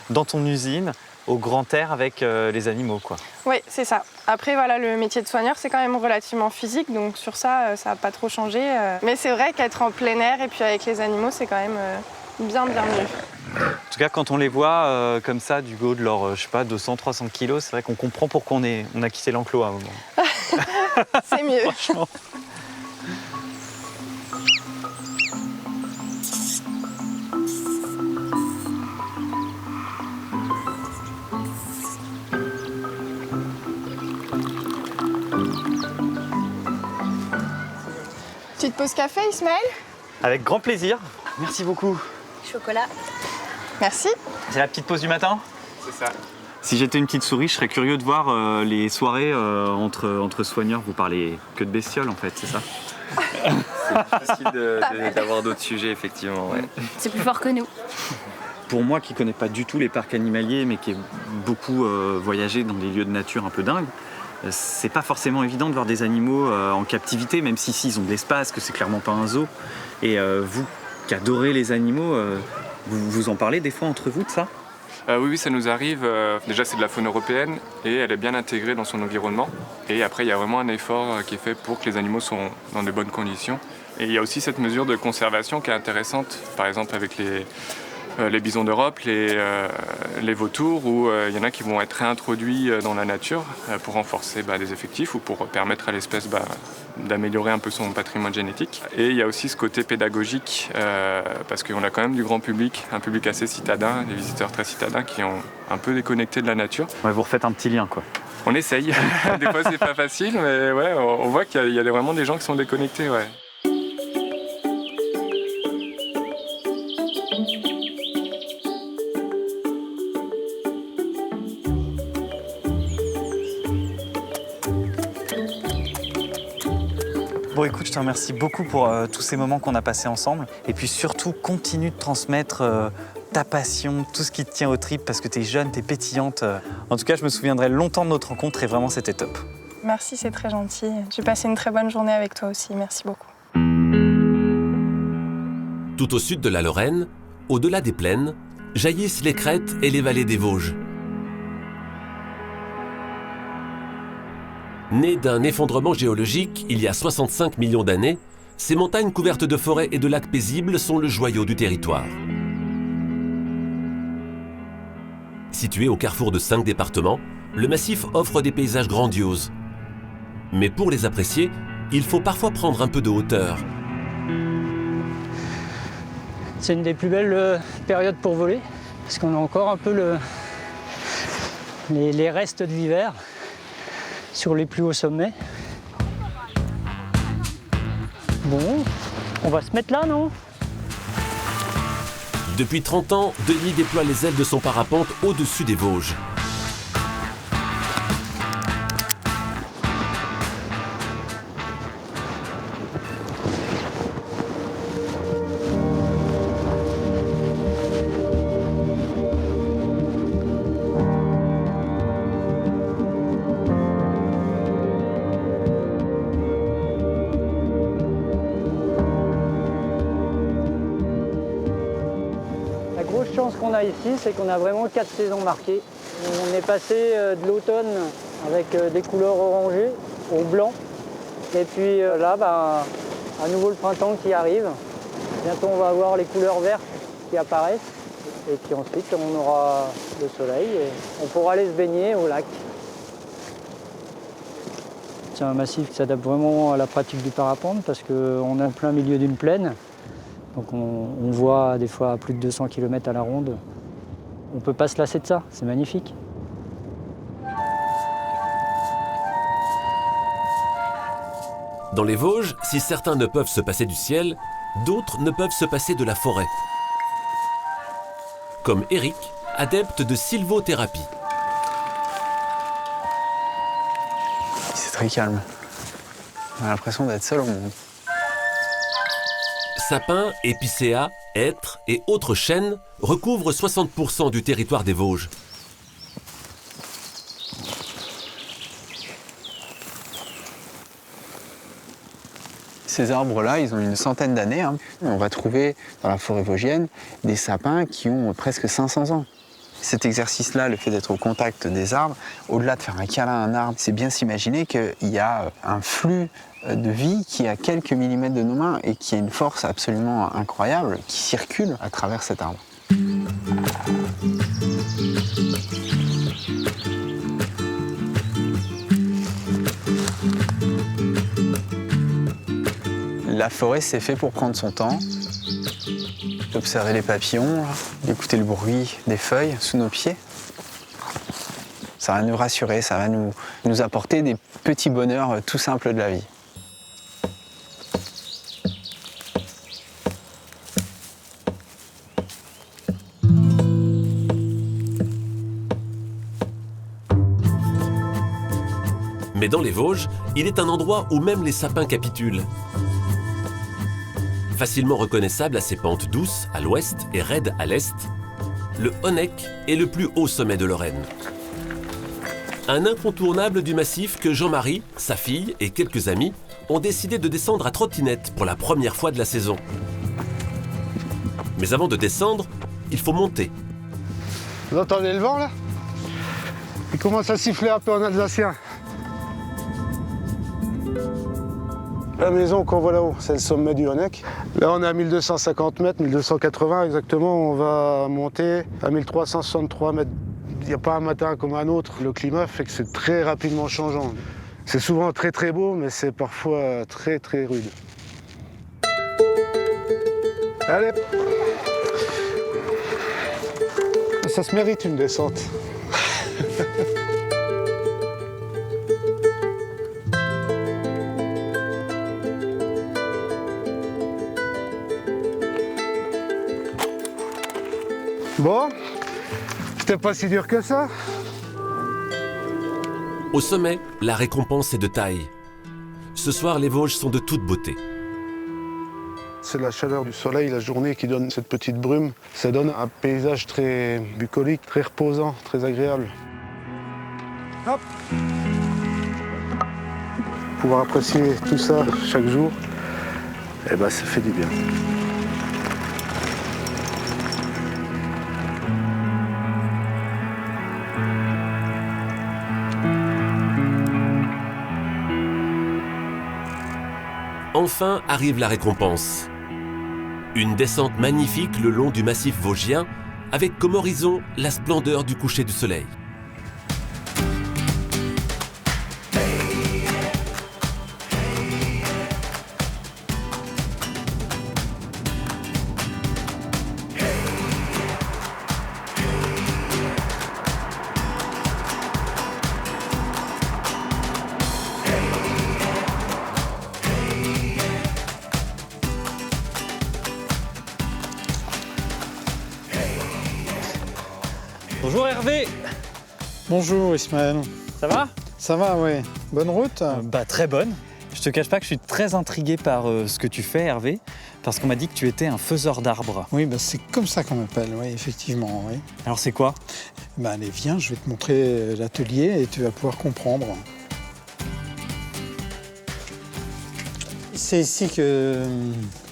dans ton usine, au grand air avec les animaux, quoi. Oui, c'est ça. Après, voilà, le métier de soigneur, c'est quand même relativement physique, donc sur ça, ça n'a pas trop changé. Mais c'est vrai qu'être en plein air et puis avec les animaux, c'est quand même bien, bien mieux. En tout cas, quand on les voit comme ça, du haut de leur, je sais pas, 200-300 kilos, c'est vrai qu'on comprend pourquoi on a quitté l'enclos à un moment. C'est mieux. Franchement. Petite pause café, Ismaël? Avec grand plaisir. Merci beaucoup. Chocolat. Merci. C'est la petite pause du matin? C'est ça. Si j'étais une petite souris, je serais curieux de voir les soirées entre soigneurs. Vous parlez que de bestioles en fait, c'est ça? C'est difficile d'avoir d'autres sujets, effectivement. Ouais. C'est plus fort que nous. Pour moi qui ne connais pas du tout les parcs animaliers, mais qui ai beaucoup voyagé dans des lieux de nature un peu dingues, c'est pas forcément évident de voir des animaux en captivité, même si ils ont de l'espace, que c'est clairement pas un zoo. Et vous qui adorez les animaux, vous en parlez des fois entre vous de ça? Oui, ça nous arrive. Déjà, c'est de la faune européenne et elle est bien intégrée dans son environnement. Et après, il y a vraiment un effort qui est fait pour que les animaux soient dans de bonnes conditions. Et il y a aussi cette mesure de conservation qui est intéressante, par exemple avec les bisons d'Europe, les vautours, où il y en a qui vont être réintroduits dans la nature pour renforcer des effectifs ou pour permettre à l'espèce d'améliorer un peu son patrimoine génétique. Et il y a aussi ce côté pédagogique, parce qu'on a quand même du grand public, un public assez citadin, des visiteurs très citadins qui ont un peu déconnecté de la nature. Ouais, vous refaites un petit lien, quoi. On essaye. Des fois, c'est pas facile, mais ouais, on voit qu'il y a vraiment des gens qui sont déconnectés. Ouais. Bon écoute, je te remercie beaucoup pour tous ces moments qu'on a passés ensemble. Et puis surtout, continue de transmettre ta passion, tout ce qui te tient aux tripes, parce que t'es jeune, t'es pétillante. En tout cas, je me souviendrai longtemps de notre rencontre et vraiment, c'était top. Merci, c'est très gentil. J'ai passé une très bonne journée avec toi aussi. Merci beaucoup. Tout au sud de la Lorraine, au-delà des plaines, jaillissent les crêtes et les vallées des Vosges. Nées d'un effondrement géologique il y a 65 millions d'années, ces montagnes couvertes de forêts et de lacs paisibles sont le joyau du territoire. Situé au carrefour de 5 départements, le massif offre des paysages grandioses. Mais pour les apprécier, il faut parfois prendre un peu de hauteur. C'est une des plus belles périodes pour voler, parce qu'on a encore un peu les restes de l'hiver sur les plus hauts sommets. Bon, on va se mettre là, non? Depuis 30 ans, Denis déploie les ailes de son parapente au-dessus des Vosges. qu'on a ici, c'est qu'on a vraiment 4 saisons marquées. On est passé de l'automne avec des couleurs orangées au blanc. Et puis là, à nouveau le printemps qui arrive. Bientôt, on va avoir les couleurs vertes qui apparaissent. Et puis ensuite, on aura le soleil et on pourra aller se baigner au lac. C'est un massif qui s'adapte vraiment à la pratique du parapente parce qu'on est en plein milieu d'une plaine. Donc on voit des fois à plus de 200 km à la ronde. On ne peut pas se lasser de ça, c'est magnifique. Dans les Vosges, si certains ne peuvent se passer du ciel, d'autres ne peuvent se passer de la forêt. Comme Eric, adepte de sylvothérapie. C'est très calme. On a l'impression d'être seul au monde. Sapins, épicéas, hêtres et autres chênes recouvrent 60% du territoire des Vosges. Ces arbres-là, ils ont une centaine d'années. Hein. On va trouver dans la forêt vosgienne des sapins qui ont presque 500 ans. Cet exercice-là, le fait d'être au contact des arbres, au-delà de faire un câlin à un arbre, c'est bien s'imaginer qu'il y a un flux de vie qui est à quelques millimètres de nos mains et qui a une force absolument incroyable qui circule à travers cet arbre. La forêt, c'est fait pour prendre son temps, d'observer les papillons, d'écouter le bruit des feuilles sous nos pieds. Ça va nous rassurer, ça va nous apporter des petits bonheurs tout simples de la vie. Mais dans les Vosges, il est un endroit où même les sapins capitulent. Facilement reconnaissable à ses pentes douces à l'ouest et raides à l'est, le Honeck est le plus haut sommet de Lorraine. Un incontournable du massif que Jean-Marie, sa fille et quelques amis ont décidé de descendre à trottinette pour la première fois de la saison. Mais avant de descendre, il faut monter. Vous entendez le vent là? Il commence à siffler un peu en alsacien. La maison qu'on voit là-haut, c'est le sommet du Honeck. Là, on est à 1250 mètres, 1280 exactement. On va monter à 1363 mètres. Il n'y a pas un matin comme un autre. Le climat fait que c'est très rapidement changeant. C'est souvent très très beau, mais c'est parfois très très rude. Allez! Ça se mérite une descente. Bon, c'était pas si dur que ça. Au sommet, la récompense est de taille. Ce soir, les Vosges sont de toute beauté. C'est la chaleur du soleil, la journée qui donne cette petite brume. Ça donne un paysage très bucolique, très reposant, très agréable. Hop. Pouvoir apprécier tout ça chaque jour, eh ben, ça fait du bien. Enfin arrive la récompense. Une descente magnifique le long du massif vosgien, avec comme horizon la splendeur du coucher du soleil. Bonjour Hervé. Bonjour Ismaël. Ça va? Ça va, oui. Bonne route? Très bonne. Je te cache pas que je suis très intrigué par ce que tu fais Hervé, parce qu'on m'a dit que tu étais un faiseur d'arbres. Oui, c'est comme ça qu'on m'appelle, oui, effectivement. Oui. Alors c'est quoi? Allez, viens, je vais te montrer l'atelier et tu vas pouvoir comprendre. C'est ici que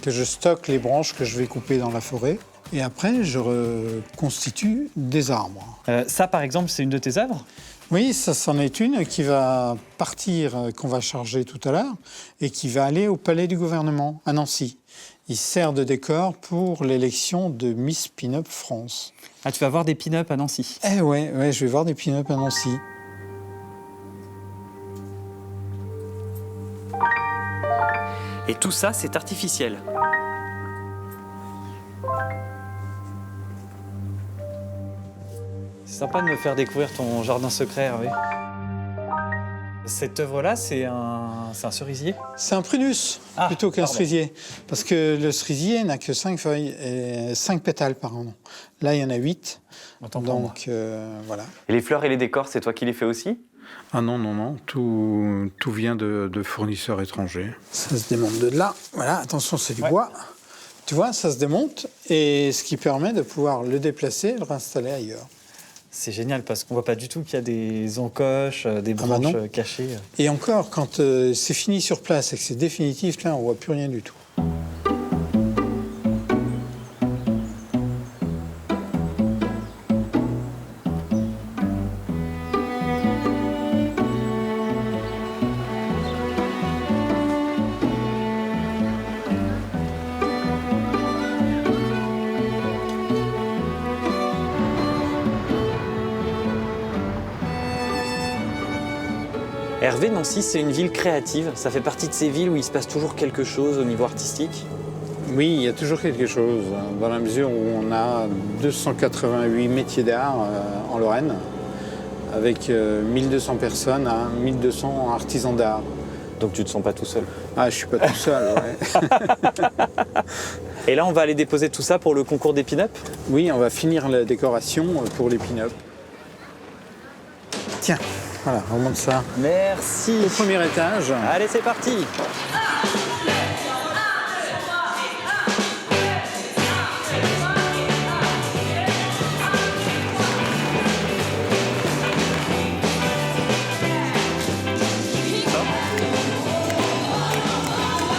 je stocke les branches que je vais couper dans la forêt. Et après, je reconstitue des arbres. Ça, par exemple, c'est une de tes œuvres? Oui, ça, c'en est une qui va partir, qu'on va charger tout à l'heure, et qui va aller au Palais du Gouvernement, à Nancy. Il sert de décor pour l'élection de Miss Pin-Up France. Ah, tu vas voir des pin-up à Nancy? Eh ouais, je vais voir des pin-up à Nancy. Et tout ça, c'est artificiel. C'est sympa de me faire découvrir ton jardin secret, Hervé. Cette œuvre-là, c'est un cerisier? C'est un prunus, plutôt qu'un cerisier. Parce que le cerisier n'a que 5 feuilles, et 5 pétales par an. Là, il y en a 8. Donc, voilà. Et les fleurs et les décors, c'est toi qui les fais aussi? Ah non. Tout vient de fournisseurs étrangers. Ça se démonte de là. Voilà, attention, c'est du bois. Tu vois, ça se démonte, et ce qui permet de pouvoir le déplacer et le réinstaller ailleurs. C'est génial parce qu'on voit pas du tout qu'il y a des encoches, des branches cachées. Et encore, quand c'est fini sur place et que c'est définitif, là, on voit plus rien du tout. Hervé, Nancy, c'est une ville créative. Ça fait partie de ces villes où il se passe toujours quelque chose au niveau artistique. Oui, il y a toujours quelque chose, dans la mesure où on a 288 métiers d'art en Lorraine, avec 1200 personnes, 1200 artisans d'art. Donc tu ne te sens pas tout seul? Ah, je suis pas tout seul, ouais. Et là, on va aller déposer tout ça pour le concours des pin-up? Oui, on va finir la décoration pour les pin-up. Tiens. Voilà, on monte ça Merci. au premier étage. Allez, c'est parti.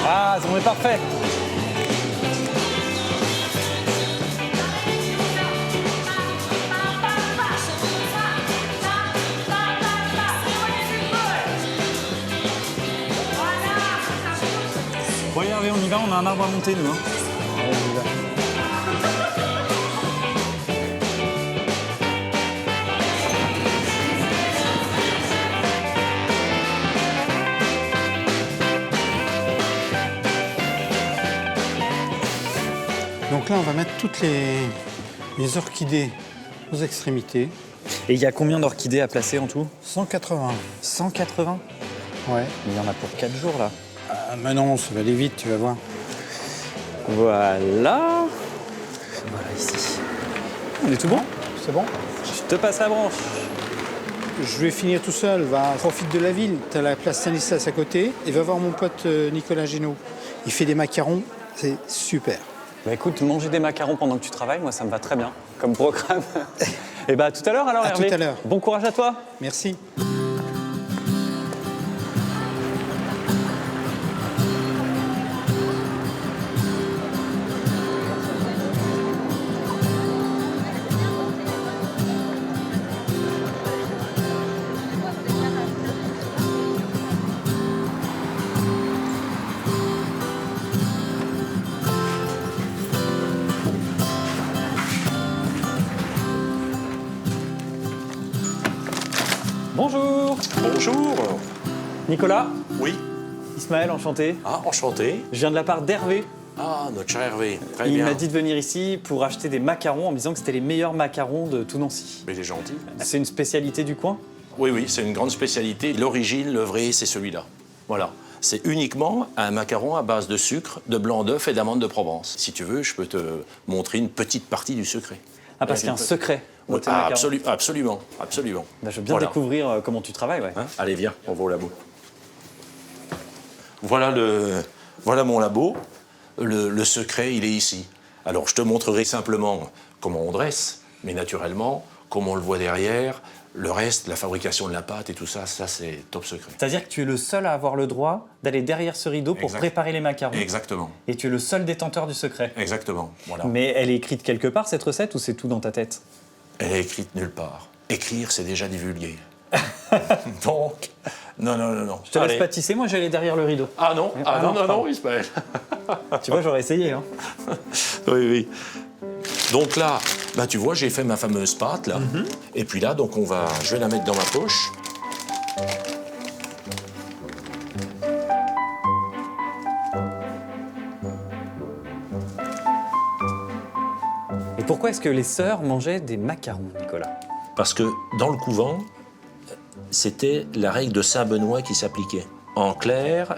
Ah, on est parfait. Bon, allez, Hervé, on y va, on a un arbre à monter, nous. Allez, on y va. Donc là, on va mettre toutes les orchidées aux extrémités. Et il y a combien d'orchidées à placer en tout? 180. 180? Ouais. Mais il y en a pour 4 jours, là. Ah, mais non, ça va aller vite, tu vas voir. Voilà. Voilà, ici. On est tout bon? C'est bon? Je te passe la branche. Je vais finir tout seul, profite de la ville. Tu as la place Stanislas à côté et va voir mon pote Nicolas Génaud. Il fait des macarons, c'est super. Bah écoute, manger des macarons pendant que tu travailles, moi ça me va très bien, comme programme. Et bah à tout à l'heure alors, À Hervé. tout à l'heure. Bon courage à toi. Merci. Bonjour. Bonjour. Nicolas. Oui. Ismaël, enchanté. Ah, enchanté. Je viens de la part d'Hervé. Ah, notre cher Hervé. Très Il bien. m'a dit de venir ici pour acheter des macarons en me disant que c'était les meilleurs macarons de tout Nancy. Mais il est gentil. C'est une spécialité du coin? Oui, oui, c'est une grande spécialité. L'origine, le vrai, c'est celui-là. Voilà. C'est uniquement un macaron à base de sucre, de blanc d'œuf et d'amandes de Provence. Si tu veux, je peux te montrer une petite partie du secret. Ah, parce qu'il y a un secret dans tes Ah, macarons. absolument, absolument. Bah, je veux bien Voilà. découvrir comment tu travailles, ouais. Hein, allez, viens, on va au labo. Voilà mon labo. Le secret, il est ici. Alors, je te montrerai simplement comment on dresse, mais naturellement, comment on le voit derrière. Le reste, la fabrication de la pâte et tout ça, ça c'est top secret. C'est-à-dire que tu es le seul à avoir le droit d'aller derrière ce rideau pour Exact. préparer les macarons. Exactement. Et tu es le seul détenteur du secret. Exactement. Voilà. Mais elle est écrite quelque part, cette recette, ou c'est tout dans ta tête? Elle est écrite nulle part. Écrire, c'est déjà divulguer. Donc, non. Je te laisse Allez. pâtisser, moi j'allais derrière le rideau. Ah non, pardon. non, Ismaël. Tu vois, j'aurais essayé. Hein. Oui, oui. Donc là, ben, tu vois, j'ai fait ma fameuse pâte, là. Et puis là, donc je vais la mettre dans ma poche. Et pourquoi est-ce que les sœurs mangeaient des macarons, Nicolas? Parce que dans le couvent, c'était la règle de Saint-Benoît qui s'appliquait. En clair,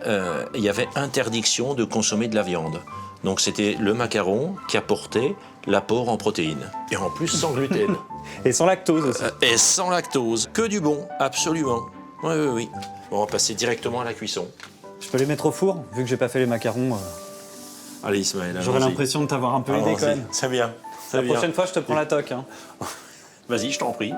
il y avait interdiction de consommer de la viande. Donc c'était le macaron qui apportait l'apport en protéines. Et en plus sans gluten. Et sans lactose aussi. Et sans lactose. Que du bon, absolument. Oui, oui, oui. Bon, on va passer directement à la cuisson. Je peux les mettre au four, vu que j'ai pas fait les macarons. Allez Ismaël, J'aurais allons-y. l'impression de t'avoir un peu aidé Allons-y. quand même. C'est bien. c'est La bien. prochaine fois, je te prends la toque. Hein. Vas-y, je t'en prie.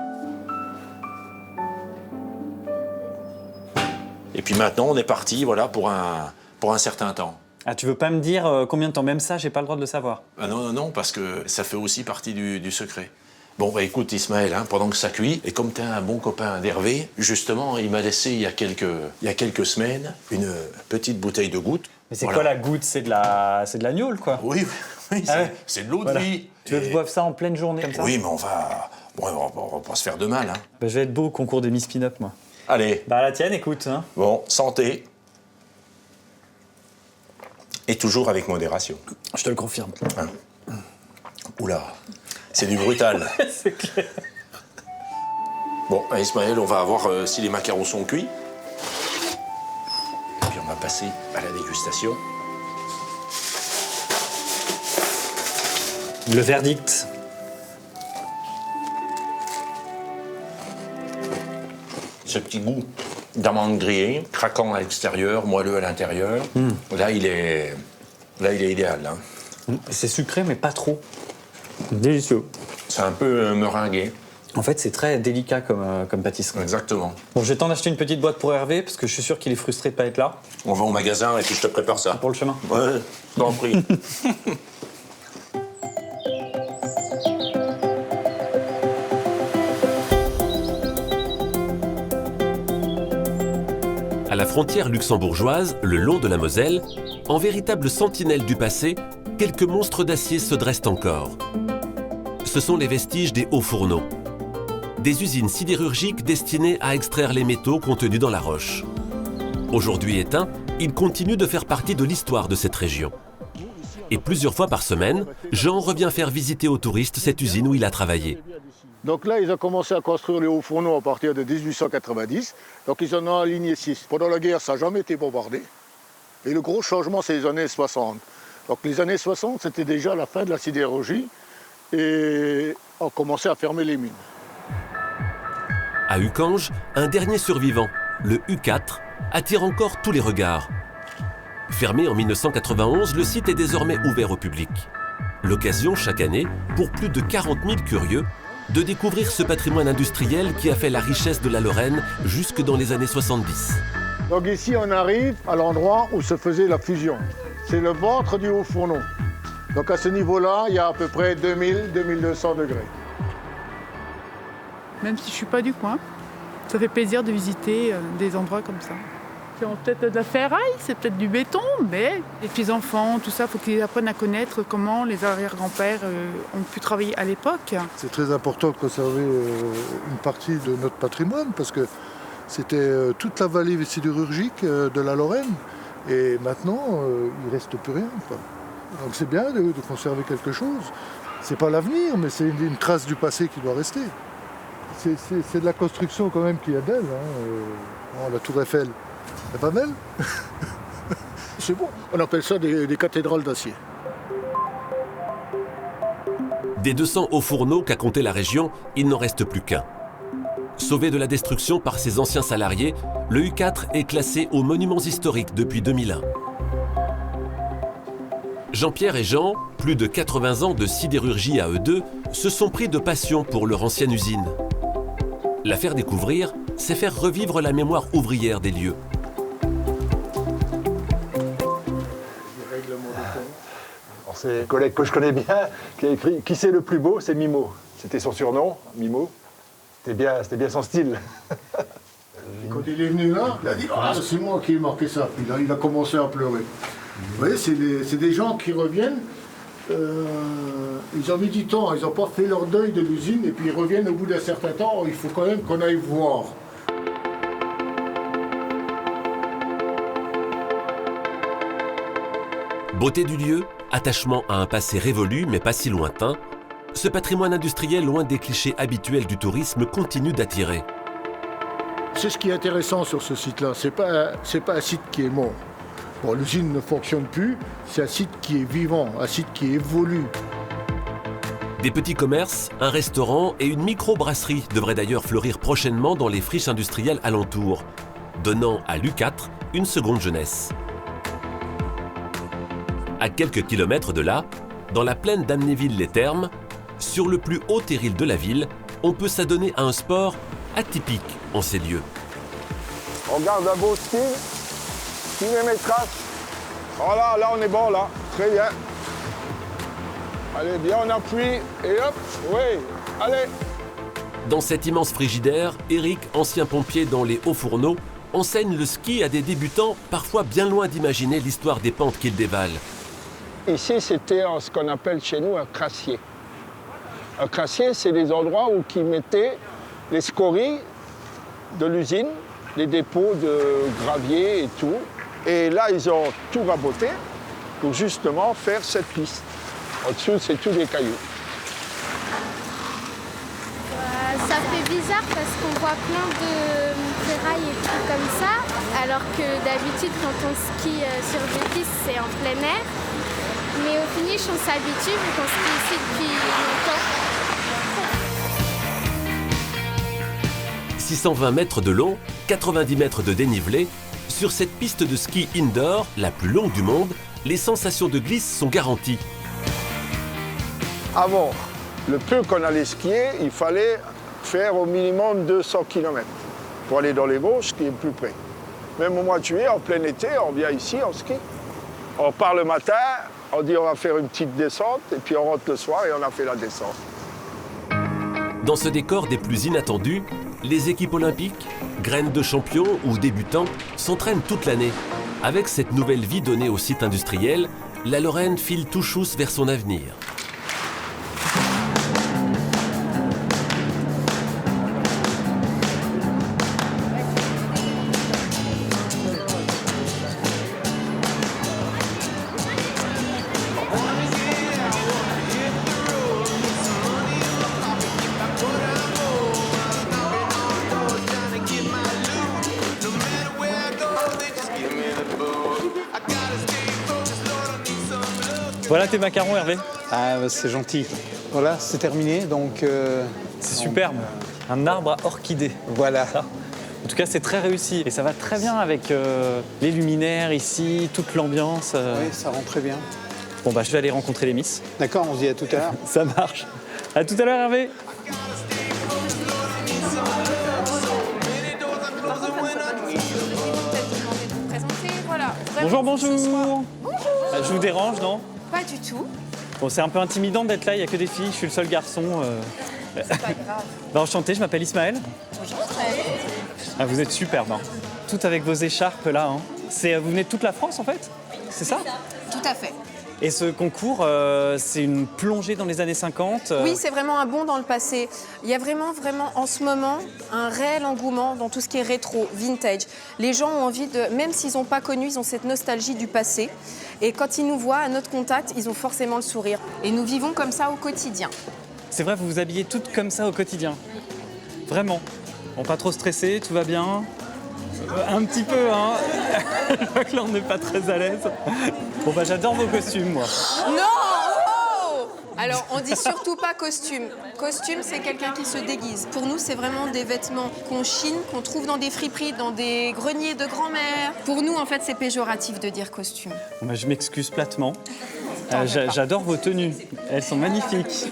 Et puis maintenant, on est parti, voilà, pour un certain temps. Ah, tu veux pas me dire combien de temps? Même ça, j'ai pas le droit de le savoir. Ah non, parce que ça fait aussi partie du secret. Bon, bah écoute Ismaël, hein, pendant que ça cuit, et comme tu es un bon copain d'Hervé, justement, il m'a laissé il y a quelques semaines une petite bouteille de goutte. Mais c'est Voilà. quoi la goutte? C'est de la gnôle, quoi. Oui, oui, Ah ouais. c'est de l'eau de Voilà. vie. Tu veux que je boive ça en pleine journée comme ça? Oui, mais on va pas se faire de mal. Hein. Bah, je vais être beau au concours des Miss Pin-Up, moi. Allez. Bah, la tienne, écoute. Hein. Bon, santé. Et toujours avec modération. Je te le confirme. Hein. Oula, c'est du brutal. C'est clair. Bon, Ismaël, on va voir si les macarons sont cuits. Et puis on va passer à la dégustation. Le verdict. Ce petit goût d'amande grillée, craquant à l'extérieur, moelleux à l'intérieur. Là, il est idéal. Hein. C'est sucré, mais pas trop. Délicieux. C'est un peu meringué. En fait, c'est très délicat comme pâtisserie. Exactement. Bon, je vais t'en acheter une petite boîte pour Hervé, parce que je suis sûr qu'il est frustré de pas être là. On va au magasin et puis je te prépare ça. Pour le chemin. Ouais, t'en prie. À la frontière luxembourgeoise, le long de la Moselle, en véritable sentinelle du passé, quelques monstres d'acier se dressent encore. Ce sont les vestiges des hauts fourneaux. Des usines sidérurgiques destinées à extraire les métaux contenus dans la roche. Aujourd'hui éteints, ils continuent de faire partie de l'histoire de cette région. Et plusieurs fois par semaine, Jean revient faire visiter aux touristes cette usine où il a travaillé. Donc là, ils ont commencé à construire les hauts fourneaux à partir de 1890. Donc ils en ont aligné 6. Pendant la guerre, ça n'a jamais été bombardé. Et le gros changement, c'est les années 60. Donc les années 60, c'était déjà la fin de la sidérurgie. Et on commençait à fermer les mines. À Uckange, un dernier survivant, le U4, attire encore tous les regards. Fermé en 1991, le site est désormais ouvert au public. L'occasion chaque année, pour plus de 40 000 curieux, de découvrir ce patrimoine industriel qui a fait la richesse de la Lorraine jusque dans les années 70. Donc ici, on arrive à l'endroit où se faisait la fusion. C'est le ventre du haut fourneau. Donc à ce niveau-là, il y a à peu près 2000-2200 degrés. Même si je ne suis pas du coin, ça fait plaisir de visiter des endroits comme ça. C'est peut-être de la ferraille, c'est peut-être du béton, mais les petits-enfants, tout ça, il faut qu'ils apprennent à connaître comment les arrière-grands-pères ont pu travailler à l'époque. C'est très important de conserver une partie de notre patrimoine parce que c'était toute la vallée sidérurgique de la Lorraine et maintenant, il ne reste plus rien, quoi. Donc c'est bien de conserver quelque chose. C'est pas l'avenir, mais c'est une trace du passé qui doit rester. C'est de la construction quand même qui est belle. Hein. La tour Eiffel, c'est pas belle. C'est bon. On appelle ça des cathédrales d'acier. Des 200 hauts fourneaux qu'a compté la région, il n'en reste plus qu'un. Sauvé de la destruction par ses anciens salariés, le U4 est classé aux monuments historiques depuis 2001. Jean-Pierre et Jean, plus de 80 ans de sidérurgie à eux deux, se sont pris de passion pour leur ancienne usine. La faire découvrir, c'est faire revivre la mémoire ouvrière des lieux. C'est un collègue que je connais bien qui a écrit « Qui c'est le plus beau ?» C'est Mimo. C'était son surnom, Mimo. C'était bien son style. Et quand il est venu là, il a dit « Ah, c'est moi qui ai marqué ça ». Puis là, il a commencé à pleurer. Vous voyez, c'est des gens qui reviennent, ils ont mis du temps, ils n'ont pas fait leur deuil de l'usine, et puis ils reviennent au bout d'un certain temps, il faut quand même qu'on aille voir. Beauté du lieu, attachement à un passé révolu mais pas si lointain, ce patrimoine industriel loin des clichés habituels du tourisme continue d'attirer. C'est ce qui est intéressant sur ce site-là, c'est pas un site qui est mort. Bon, l'usine ne fonctionne plus, c'est un site qui est vivant, un site qui évolue. Des petits commerces, un restaurant et une micro-brasserie devraient d'ailleurs fleurir prochainement dans les friches industrielles alentours, donnant à l'U4 une seconde jeunesse. À quelques kilomètres de là, dans la plaine d'Amnéville-les-Thermes, sur le plus haut terril de la ville, on peut s'adonner à un sport atypique en ces lieux. On garde un beau ski. 6 métrages. Voilà, là on est bon, là. Très bien. Allez, bien, on appuie et hop, oui, allez. Dans cet immense frigidaire, Eric, ancien pompier dans les hauts fourneaux, enseigne le ski à des débutants parfois bien loin d'imaginer l'histoire des pentes qu'ils dévalent. Ici, c'était ce qu'on appelle chez nous un crassier. Un crassier, c'est les endroits où ils mettaient les scories de l'usine, les dépôts de gravier et tout. Et là, ils ont tout raboté pour justement faire cette piste. En dessous, c'est tous des cailloux. Ça fait bizarre parce qu'on voit plein de ferrailles et tout comme ça, alors que d'habitude, quand on skie sur des pistes, c'est en plein air. Mais au finish, on s'habitue vu qu'on skie ici depuis longtemps. 620 mètres de long, 90 mètres de dénivelé, sur cette piste de ski indoor, la plus longue du monde, les sensations de glisse sont garanties. Avant, le peu qu'on allait skier, il fallait faire au minimum 200 km pour aller dans les Vosges, qui est plus près. Même au mois de juillet, en plein été, on vient ici, on skie. On part le matin, on dit on va faire une petite descente, et puis on rentre le soir et on a fait la descente. Dans ce décor des plus inattendus, les équipes olympiques, graines de champions ou débutants, s'entraînent toute l'année. Avec cette nouvelle vie donnée au site industriel, la Lorraine file tout chousse vers son avenir. Voilà tes macarons, Hervé. Ah, bah, c'est gentil. Voilà, c'est terminé, donc... c'est superbe. Un arbre à orchidée. Voilà. Ça. En tout cas, c'est très réussi. Et ça va très bien avec les luminaires ici, toute l'ambiance. Oui, ça rend très bien. Bon, bah, je vais aller rencontrer les Miss. D'accord, on se dit à tout à l'heure. Ça marche. À tout à l'heure, Hervé. Bonjour, bonjour. Je vous dérange, non? Pas du tout. Bon, c'est un peu intimidant d'être là, il n'y a que des filles, je suis le seul garçon. C'est pas grave. Bah, enchanté, je m'appelle Ismaël. Bonjour, Ismaël. Ah, vous êtes superbe, hein. Tout avec vos écharpes là. Hein. Vous venez de toute la France en fait? C'est ça? Tout à fait. Et ce concours, c'est une plongée dans les années 50 Oui, c'est vraiment un bond dans le passé. Il y a vraiment en ce moment un réel engouement dans tout ce qui est rétro, vintage. Les gens ont envie de, même s'ils n'ont pas connu, ils ont cette nostalgie du passé. Et quand ils nous voient à notre contact, ils ont forcément le sourire. Et nous vivons comme ça au quotidien. C'est vrai, vous vous habillez toutes comme ça au quotidien? Vraiment? Bon, pas trop stressé, tout va bien? Un petit peu, hein. Je vois que là, on n'est pas très à l'aise. Bon, bah, j'adore vos costumes, moi. Non! Oh! Alors, on dit surtout pas costume. Costume, c'est quelqu'un qui se déguise. Pour nous, c'est vraiment des vêtements qu'on chine, qu'on trouve dans des friperies, dans des greniers de grand-mère. Pour nous, en fait, c'est péjoratif de dire costume. Bon, bah, je m'excuse platement. J'adore vos tenues. Elles sont magnifiques.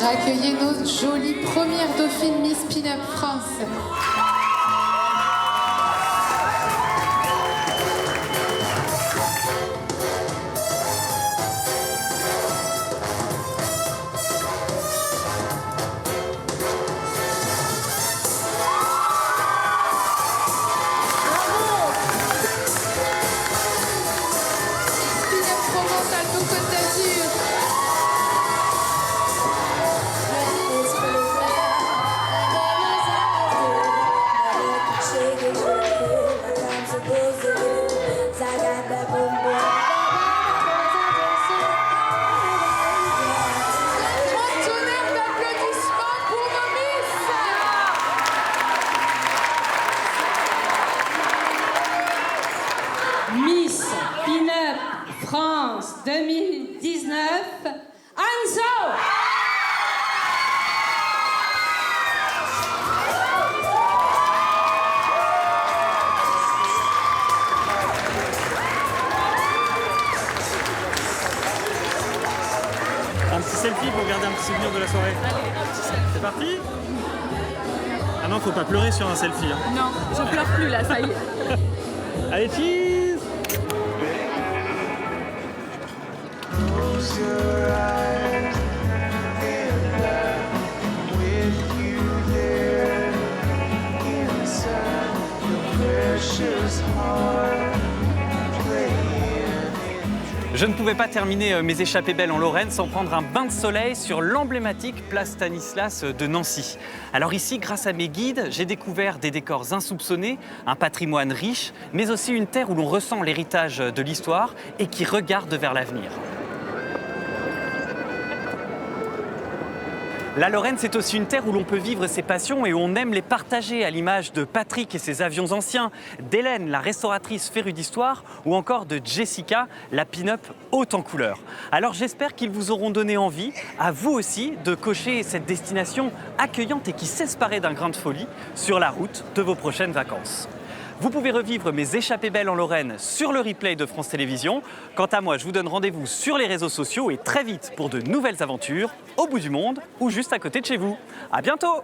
Accueillez nos jolies premières dauphines Miss Pin-Up France. Miss Pin-Up France 2019, Anso! Un petit selfie pour garder un petit souvenir de la soirée. C'est parti? Ah non, faut pas pleurer sur un selfie. Hein. Non, je pleure plus là, ça y est. Allez, cheese! Je ne pouvais pas terminer mes échappées belles en Lorraine sans prendre un bain de soleil sur l'emblématique place Stanislas de Nancy. Alors ici, grâce à mes guides, j'ai découvert des décors insoupçonnés, un patrimoine riche, mais aussi une terre où l'on ressent l'héritage de l'histoire et qui regarde vers l'avenir. La Lorraine, c'est aussi une terre où l'on peut vivre ses passions et où on aime les partager, à l'image de Patrick et ses avions anciens, d'Hélène, la restauratrice férue d'histoire, ou encore de Jessica, la pin-up haute en couleurs. Alors j'espère qu'ils vous auront donné envie, à vous aussi, de cocher cette destination accueillante et qui s'espérait d'un grain de folie sur la route de vos prochaines vacances. Vous pouvez revivre mes échappées belles en Lorraine sur le replay de France Télévisions. Quant à moi, je vous donne rendez-vous sur les réseaux sociaux et très vite pour de nouvelles aventures au bout du monde ou juste à côté de chez vous. À bientôt!